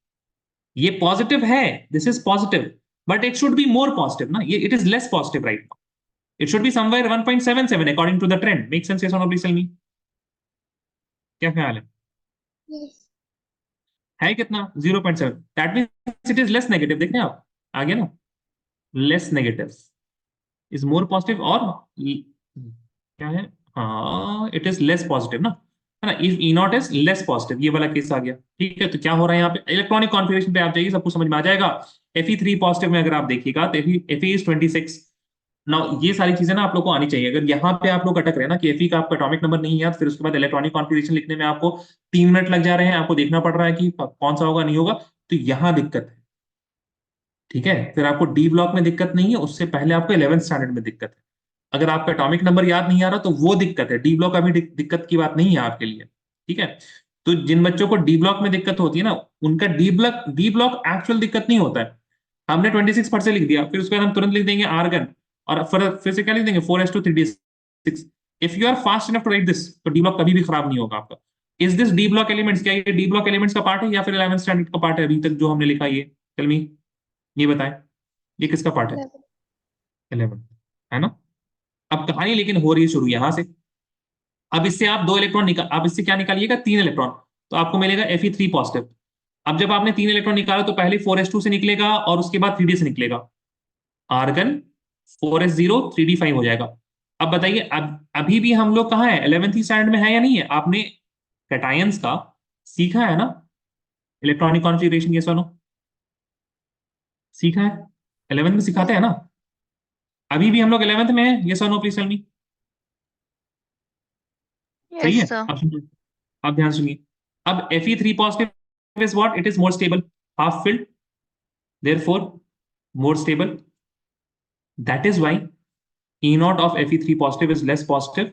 ये पॉजिटिव है, this is positive, but it should be more positive ना, ये it is less positive right now, it should be somewhere 1.77 according to the trend. Make sense? Yes और no? Please tell me, क्या ख्याल है? Yes. है कितना? 0.7, that means it is less negative. देख रहे हैं आप, आ गया ना, less negative is more positive, और क्या है, हाँ, इट इज लेस पॉजिटिव ना, है ना। If E not is less positive, ये वाला केस आ गया, ठीक है। तो क्या हो रहा है यहाँ पे, इलेक्ट्रॉनिक कॉन्फ़िगरेशन पे आप जाइए, सब कुछ समझ में आ जाएगा। Fe3 पॉजिटिव में अगर आप देखिएगा तो Fe इज 26 ना, ये सारी चीजें ना आप लोग को आनी चाहिए। अगर यहाँ पे आप लोग अटक रहे हैं ना कि Fe का आपका एटॉमिक नंबर नहीं है, तो फिर उसके बाद इलेक्ट्रॉनिक कॉन्फ़िगरेशन लिखने में आपको 3 मिनट लग जा रहे हैं, आपको देखना पड़ रहा है कि कौन सा होगा नहीं होगा, तो यहाँ दिक्कत है, ठीक है। फिर आपको डी ब्लॉक में दिक्कत नहीं है, उससे पहले आपको 11th स्टैंडर्ड में दिक्कत है। अगर आपका एटॉमिक नंबर याद नहीं आ रहा तो वो दिक्कत है, डी ब्लॉक अभी दिक्कत की बात नहीं है आपके लिए, ठीक है। तो जिन बच्चों को डी ब्लॉक में दिक्कत होती है ना, उनका डी ब्लॉक एक्चुअल दिक्कत नहीं होता है। हमने 26 फट से लिख दिया, फिर उसके बाद हम तुरंत लिख देंगे आर्गन, और फिर से क्या लिख देंगे 4s2 3d6। If you are fast enough to write this, तो डी ब्लॉक कभी भी खराब नहीं होगा आपका। Is this d block elements, क्या ये डी ब्लॉक एलिमेंट्स का पार्ट है या फिर 11th स्टैंडर्ड का पार्ट है अभी तक जो हमने लिखा? ये टेल मी, ये बताएं, ये किसका पार्ट है? 11. 11, है ना। अब कहानी लेकिन हो रही है शुरू यहां से। अब इससे आप 2 इलेक्ट्रॉन निकाल, आप इससे क्या निकालिएगा? 3 इलेक्ट्रॉन, तो आपको मिलेगा Fe3 पॉजिटिव। अब जब आपने 3 इलेक्ट्रॉन निकाला तो पहले 4s2 से निकलेगा और उसके बाद 3d से निकलेगा, आर्गन 4s0 3d5 हो जाएगा। अब बताइए, अब अभी भी हम लोग कहाँ है? 11th स्टैंडर्ड में है या नहीं है? आपने कैटायंस का सीखा है ना, इलेक्ट्रॉनिक कॉन्फ़िगरेशन, ये सुनो, सीखा है, 11th में सिखाते हैं ना। अभी भी हम लोग 11th में है, ये सुनो प्लीज टेल मी, सही है? Yes, sir. अब सुनिए, अब ध्यान सुनिए। अब Fe3 positive is what? It is more stable, half filled, therefore more stable. That is why E naught of Fe3 positive is less positive.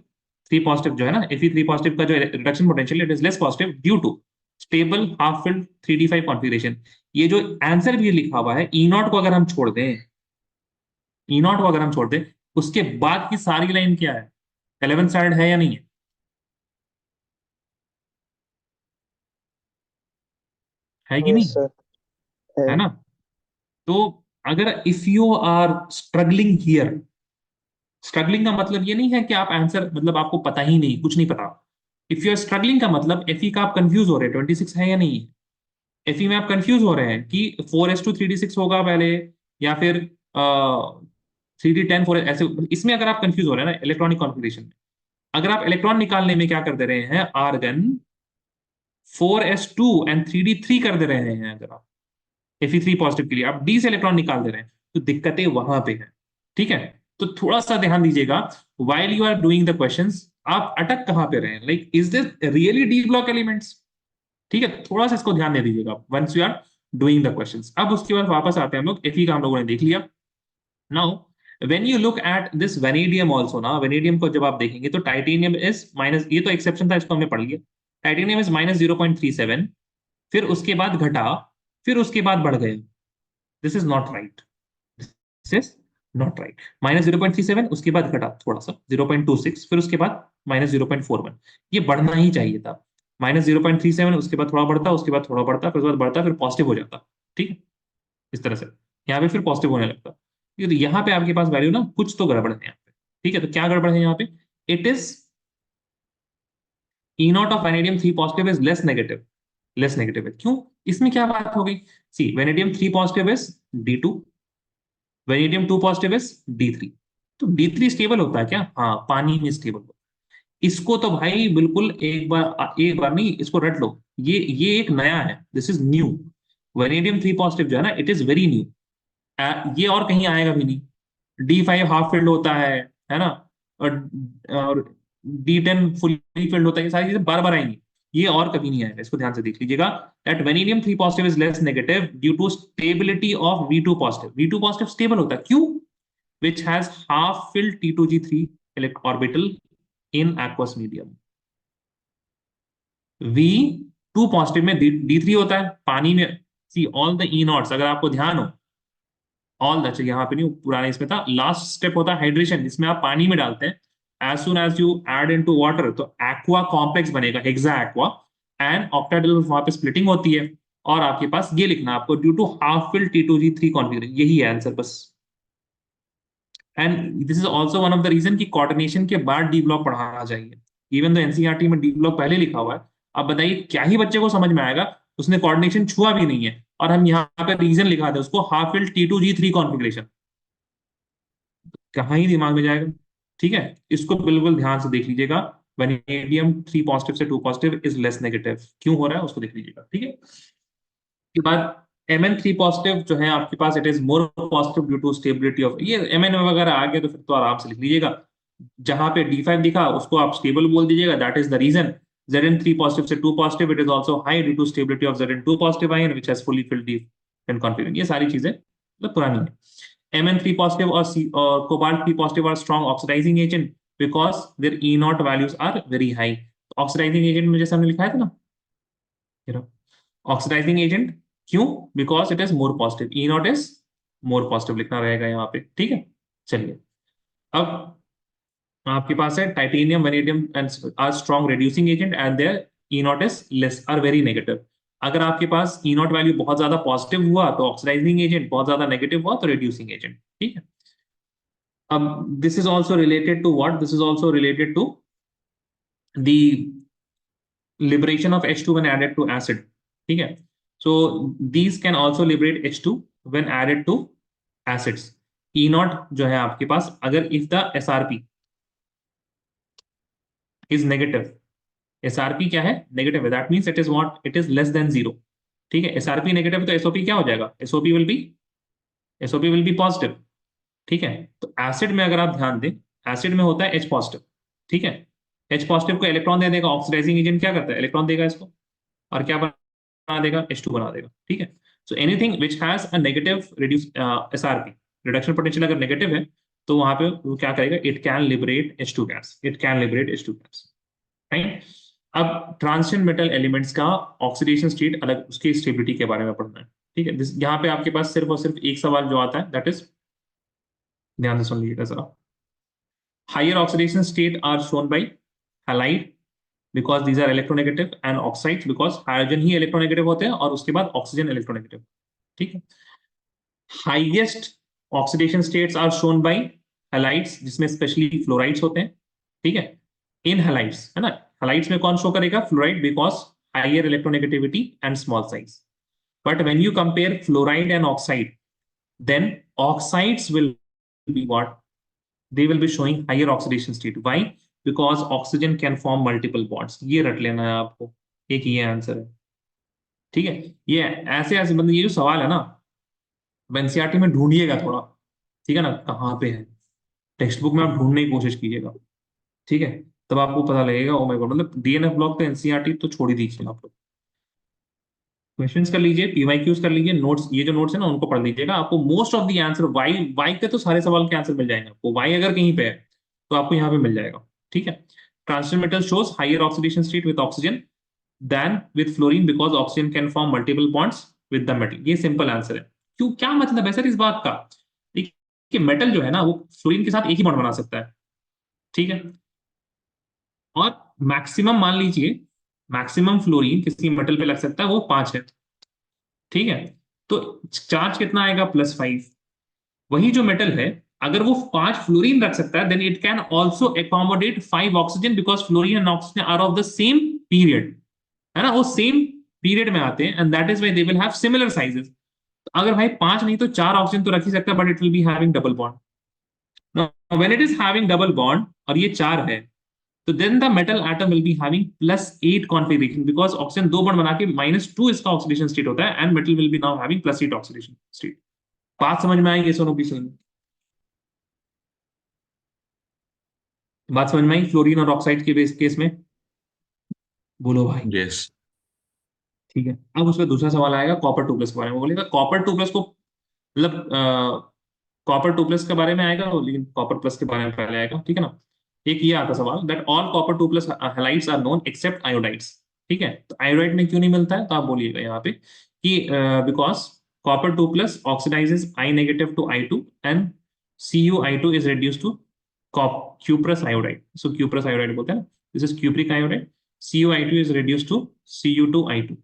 3 positive जो है ना, Fe3 positive का जो reduction potential it is less positive due to stable half filled 3d5 configuration. ये जो answer भी लिखा हुआ है, E naught को अगर हम छोड़ दें, E naught को अगर हम छोड़ दें, उसके बाद की सारी लाइन क्या है? 11th स्टैंडर्ड है या नहीं है? है कि Yes, नहीं? sir. है ना। तो अगर if you are struggling here, struggling का मतलब ये नहीं है कि आप आंसर, मतलब आपको पता ही नहीं, कुछ नहीं पता। इफ यू आर स्ट्रगलिंग का मतलब Fe का आप कंफ्यूज हो रहे हैं 26 है या नहीं है। Fe में आप कंफ्यूज हो रहे हैं कि 4s2 3d6 होगा पहले, या फिर 3d10 4, ऐसे, इसमें अगर आप कंफ्यूज हो रहे हैं ना इलेक्ट्रॉनिक कॉन्फ़िगरेशन में, अगर आप इलेक्ट्रॉन निकालने में क्या कर दे रहे हैं, आर्गन 4s2 एंड 3d3 कर दे रहे हैं, अगर आप Fe3 पॉजिटिव के लिए आप डी से इलेक्ट्रॉन निकाल दे रहे हैं, तो दिक्कतें वहां पे हैं, ठीक है। तो थोड़ा सा ध्यान दीजिएगा while you are doing the questions, आप अटक कहां पे रहे हैं, like is this really d block elements, ठीक है। थोड़ा सा इसको ध्यान दे दीजिएगा once you are doing the questions. अब उसके बाद वापस आते हैं हम लोग, Fe का हम लोगों ने देख लिया। Now when you look at this vanadium also ना, वेनेडियम को जब आप देखेंगे तो टाइटेनियम इज माइनस, ये तो एक्सेप्शन था, इसको हमने पढ़ लिया। टाइटेनियम इज माइनस 0.37, फिर उसके बाद घटा, फिर उसके बाद बढ़ गया। This is not right, this is not right. Minus 0.37, उसके बाद घटा थोड़ा सा 0.26, फिर उसके बाद माइनस 0.41। ये बढ़ना ही चाहिए था। माइनस 0.37, उसके बाद थोड़ा बढ़ता, उसके बाद थोड़ा बढ़ता, फिर उसके बाद बढ़ता, फिर पॉजिटिव हो जाता। ठीक है, इस तरह से यहाँ पे फिर पॉजिटिव होने लगता। तो यहाँ पे आपके पास वैल्यू ना कुछ तो गड़बड़ है यहाँ पे। ठीक है, तो क्या गड़बड़ है यहाँ पे? It is E naught of vanadium 3 positive is less negative. Less negative है, क्यों? इसमें क्या बात हो गई? See, vanadium 3 positive is D2, vanadium 2 positive is D3। तो D3 स्टेबल होता है क्या? हाँ, पानी में स्टेबल होता है। इसको तो भाई बिल्कुल एक बार नहीं, इसको रट लो। ये एक नया है, this is new. Vanadium 3 positive जो है ना, इट इज वेरी न्यू। ये और कहीं आएगा भी नहीं। D5 हाफ फिल्ड होता है ना, और D10 फुली फिल्ड होता है। ये सारी चीजें बार बार आएंगी, ये और कभी नहीं आएगा। इसको ध्यान से देख लीजिएगा। That vanadium 3 positive is less negative due to stability of V2 positive. V2 positive stable होता है, क्यों? Which has half filled T2G3 orbital in aqueous medium. V2 positive में D3 होता है पानी में। See all the E noughts, अगर आपको ध्यान हो, ऑल दैट, यहाँ पे नहीं, पुराने इसमें था, लास्ट स्टेप होता है हाइड्रेशन, इसमें आप पानी में डालते हैं। As soon as you add into water तो एक्वा कॉम्प्लेक्स बनेगा, हेक्सा एक्वा, एंड ऑक्टेडाइल वहां पे स्प्लिटिंग होती है। और आपके पास ये लिखना है आपको, due to half fill T2G3 configuration, यही है आंसर बस। And this is also one of the reason की कोऑर्डिनेशन के बाद डी ब्लॉक पढ़ाना चाहिए। इवन दो एनसीईआरटी में डी ब्लॉक पहले लिखा हुआ है। अब बताइए क्या ही बच्चे को समझ में आएगा, उसने कोऑर्डिनेशन छुआ भी नहीं है, और हम यहाँ पे रीजन लिखा दे उसको, हाफ फिल T2G3 कॉन्फिगरेशन, कहाँ ही दिमाग में जाएगा। ठीक है, इसको बिल्कुल ध्यान से देख लीजिएगा। वेनेडियम 3 पॉजिटिव से 2 पॉजिटिव इज लेस नेगेटिव, क्यों हो रहा है उसको देख लीजिएगा। ठीक है, के बाद Mn3 पॉजिटिव जो है आपके पास, it is more positive due to stability of, ये Mn वगैरह आ गया तो फिर तो आराम से लिख लीजिएगा। जहां पे D5 दिखा उसको आप स्टेबल बोल दीजिएगा, that is the reason. Zn3 positive से 2 positive, it is also high due to stability of Zn2 positive ion which has fully filled D10 configuration. ये सारी चीजें मतलब पुरानी है। Mn3 पॉजिटिव और cobalt 3 positive are strong oxidising agent because their E nought values are very high. Oxidising agent में जैसे हमने लिखा था ना, ऑक्सीडाइजिंग एजेंट, क्यों? Because it is more positive, E nought is more positive लिखना रहेगा यहाँ पे। ठीक है, चलिए अब आपके पास है titanium, vanadium and are strong reducing agent and their E nought is less or very negative. अगर आपके पास E नॉट वैल्यू बहुत ज्यादा पॉजिटिव हुआ तो ऑक्सीडाइजिंग एजेंट, बहुत ज्यादा नेगेटिव हुआ तो रिड्यूसिंग एजेंट। ठीक है, अब this is also related to what? This is also related to the liberation of H2 when added to acid. ठीक है, so these can also liberate H2 when added to acids. E not जो है आपके पास, अगर if the SRP is negative, SRP क्या है? Negative है, that means it is what? It is less than 0. ठीक है, SRP नेगेटिव है तो SOP क्या हो जाएगा? SOP will be positive. ठीक है, तो एसिड में अगर आप ध्यान दें, एसिड में होता है H पॉजिटिव। ठीक है, H पॉजिटिव को इलेक्ट्रॉन दे देगा, ऑक्सीडाइजिंग एजेंट क्या करता है? इलेक्ट्रॉन देगा इसको, और क्या बना देगा? H2 बना देगा। ठीक है, so anything which has a negative reduce SRP, reduction potential अगर नेगेटिव है तो वहां पे वो क्या करेगा? It can liberate H2 gas, it can liberate H2 gas. Right, अब ट्रांजिशन मेटल एलिमेंट्स का ऑक्सीडेशन स्टेट अलग, उसकी स्टेबिलिटी के बारे में पढ़ना है। ठीक है, यहाँ पे आपके पास सिर्फ और सिर्फ एक सवाल जो आता है, दैट इज, ध्यान से सुन लीजिएगा जरा। Higher oxidation state are shown by halide because these are electronegative, and oxides because hydrogen ही इलेक्ट्रोनेगेटिव होते हैं और उसके बाद ऑक्सीजन इलेक्ट्रोनेगेटिव। ठीक है, highest oxidation states are shown by halides, जिसमें स्पेशली फ्लोराइड्स होते हैं। ठीक है, इन हैलाइड्स, है ना, हैलाइड्स में कौन शो करेगा? Fluoride, because higher electronegativity and small size. But when you compare fluoride and oxide, then oxides will be what? They will be showing higher oxidation state. Why? Because oxygen can form multiple bonds. ये रट लेना है आपको, एक ये answer है। ठीक है, ये ऐसे ऐसे बंदे, ये जो सवाल है ना, एनसीईआरटी में ढूंढिएगा थोड़ा। ठीक है ना, कहाँ पे है, टेक्स्ट बुक में आप ढूंढने की कोशिश कीजिएगा। ठीक है, तब आपको पता लगेगा। ओ माय गॉड, मतलब डीएनएफ ब्लॉक तो एनसीईआरटी तो छोड़ ही दीजिए आप लोग। क्वेश्चंस कर लीजिए, पीवाईक्यूज कर लीजिए, नोट्स, ये जो नोट्स है ना उनको पढ़ लीजिएगा। आपको most of the answer why why के तो सारे सवाल के आंसर मिल जाएंगे आपको। वाई अगर कहीं पे है तो आपको यहाँ पे मिल जाएगा, ठीक है। Transition metal shows higher oxidation state with oxygen than with fluorine because oxygen can form multiple bonds with the metal. ये सिंपल आंसर है। क्यों, क्या मतलब है सर इस बात का? कि मेटल जो है ना वो फ्लोरीन के साथ एक ही बॉन्ड बना सकता है, ठीक है। और मैक्सिमम मान लीजिए मैक्सिमम फ्लोरीन किसी मेटल पे लग सकता है वो 5 है, ठीक है। तो चार्ज कितना आएगा? +5। वही जो मेटल है अगर वो 5 फ्लोरीन रख सकता है then it can also accommodate 5 oxygen because fluorine and oxygen are of the same period, है ना, वो सेम पीरियड में आते हैं and that is why they will have similar sizes. अगर भाई 5 नहीं तो 4 ऑक्सीजन तो रख ही सकता है but it will be having double bond. When it is having double bond और ये 4 है तो then the metal atom will be having +8 configuration because oxygen 2 bond बना के -2 इसका ऑक्सीडेशन स्टेट होता है and metal will B now having +8 oxidation state. बात समझ में आई? ये सोनो की सुन बात समझ में आई फ्लोरीन और ऑक्साइड के बेस केस में? बोलो भाई। यस। ठीक है, अब उसका दूसरा सवाल आएगा कॉपर 2+ के बारे में। बोलेगा कॉपर 2+ को मतलब कॉपर 2+ के बारे में आएगा लेकिन कॉपर प्लस के बारे में पहले आएगा, ठीक है ना। एक ये आता सवाल that all copper 2+ halides are known except iodides, ठीक है। तो आयोडाइड में क्यों नहीं मिलता है तो आप बोलिएगा यहाँ पे कि because copper 2+ oxidises I- to I2 and CuI2 is reduced to cuprous iodide, so cuprous iodide बोलते हैं ना, this is cupric iodide। CuI2 is reduced to Cu2I2,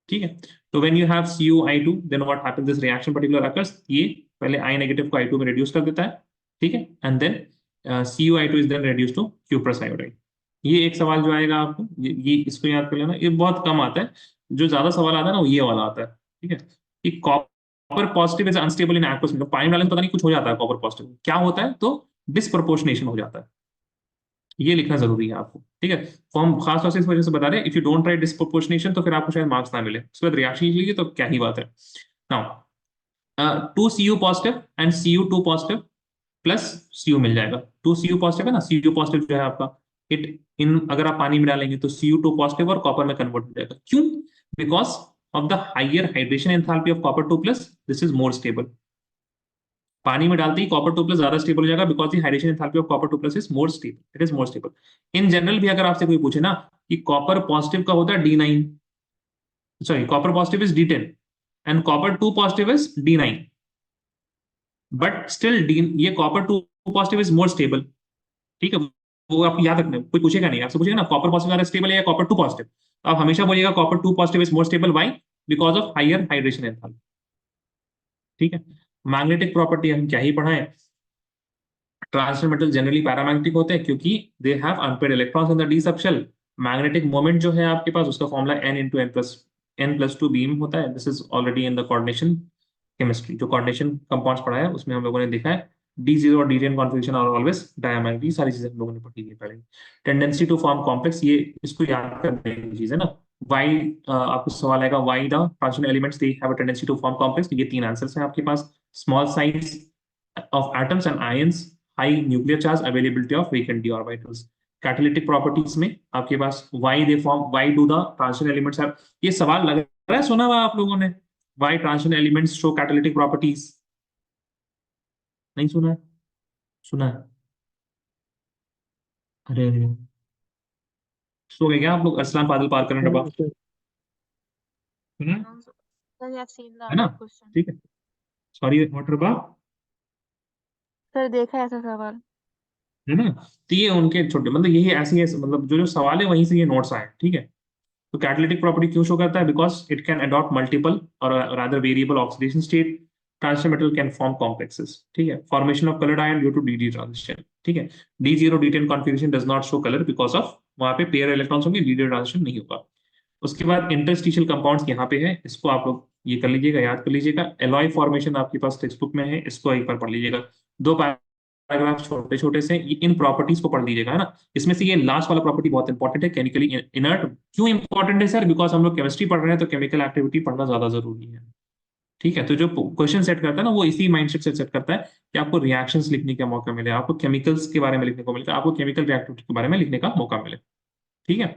ठीक है। तो when you have CuI2 then what happens, this reaction particular occurs, ये पहले I- को I2 में रिड्यूस कर देता है, ठीक है, and then CuI2 is then reduce to cuprous iodide। ये एक सवाल जो आएगा आपको, ये इसको याद कर लेना, ये बहुत कम आता है। जो ज्यादा सवाल आता है ना वो ये वाला आता है, ठीक है। कि copper positive is unstable in aqueous medium, पानी डालने में पता नहीं कुछ हो जाता है कॉपर पॉजिटिव, क्या होता है तो डिसप्रोपोर्शनेशन हो जाता है। ये लिखना जरूरी है आपको, ठीक है। फॉर्म खास तौर से इस वजह से बता रहे हैं, if you don't write disproportionation तो फिर आपको शायद मार्क्स ना मिले। उसके बाद रिएक्शन लिख लीजिए तो क्या ही बात है। Now 2 Cu positive and Cu2 positive plus Cu मिल जाएगा। 2 Cu पॉजिटिव है ना, Cu पॉजिटिव जो है आपका इट इन अगर आप पानी में डालेंगे तो Cu2 पॉजिटिव और कॉपर में कन्वर्ट हो जाएगा। क्यों? Because of the higher hydration enthalpy of copper 2+, this is more stable. पानी में डालते ही कॉपर 2+ ज्यादा स्टेबल हो जाएगा because the hydration enthalpy of copper 2+ is more stable, it is more stable. In general भी अगर आपसे कोई पूछे ना कि कॉपर पॉजिटिव का होता है D9, sorry copper positive is D10 and copper 2 positive is D9, but still d ये copper 2 positive is more stable, ठीक है। वो आपको याद रखना है, कोई पूछेगा नहीं, आपसे पूछेगा ना कॉपर पॉजिटिव ज्यादा स्टेबल है या कॉपर 2 पॉजिटिव, तो आप हमेशा बोलिएगा copper 2 positive is more stable, why? Because of higher hydration enthalpy, ठीक है। मैग्नेटिक प्रॉपर्टी हम क्या ही पढ़ाएं, ट्रांजिशन मेटल जनरली पैरामैग्नेटिक होते हैं क्योंकि they have unpaired electrons in the d subshell. Magnetic moment जो है आपके पास उसका फॉर्मूला n+2 बीम होता है। This is already in the coordination chemistry, जो कोऑर्डिनेशन कंपाउंड्स पढ़ा है उसमें हम लोगों ने देखा है D0 और D10 configuration are always diamagnetic. सारी चीजें हम लोगों ने पढ़ी है पहले। टेंडेंसी टू फॉर्म कॉम्प्लेक्स, ये इसको याद करने की चीज है ना। वाई आपको सवाल आएगा why the transition elements they have a tendency to form complex. ये 3 आंसर्स हैं आपके पास। Small size of atoms and ions, high nuclear charge, availability of vacant d orbitals। Catalytic properties में आपके पास why they form, why do the transition elements have, ये सवाल लग रहा है सुना हुआ आप लोगों ने, why transition elements show catalytic properties? नहीं सुना है? सुना है? अरे अरे सो गए क्या आप लोग? अरसलान बादल पार करने डब्बा सुना है? Sir, you have seen the है ना, question. ठीक है। सॉरी वाटर डब्बा, सर देखा है ऐसा सवाल। है ना। तो ये उनके छोटे मतलब यही ऐसी है, मतलब जो जो सवाल है वहीं से ये नोट्स आए, ठीक है। तो कैटालिटिक प्रॉपर्टी क्यों शो करता है? Because it can adopt multiple और rather variable oxidation state. Transition metal can form complexes, ठीक है। Formation of coloured ion due to d transition, ठीक है। D0 D10 configuration does not show colour because of वहां पे pair electrons होंगे, D transition नहीं होगा। उसके बाद इंटरस्टिशियल कंपाउंड्स यहाँ पे है, इसको आप लोग ये कर लीजिएगा, याद कर लीजिएगा। एलॉय फॉर्मेशन आपके पास टेक्स्ट बुक में है, इसको एक बार पढ़ लीजिएगा। 2 पैराग्राफ छोटे छोटे से इन प्रॉपर्टीज को पढ़ लीजिएगा, है ना। इसमें से ये लास्ट वाला प्रॉपर्टी बहुत इंपॉर्टेंट है, केमिकली इनर्ट। क्यों इंपॉर्टेंट है सर? बिकॉज हम लोग केमिस्ट्री पढ़ रहे हैं तो केमिकल एक्टिविटी पढ़ना ज्यादा जरूरी है, ठीक है। तो जो क्वेश्चन सेट करता है ना वो इसी माइंडसेट से सेट करता है कि आपको रिएक्शंस लिखने का मौका मिले, आपको केमिकल्स के बारे में लिखने को मिले, आपको केमिकल रिएक्टिविटी के बारे में लिखने का मौका मिले, ठीक है।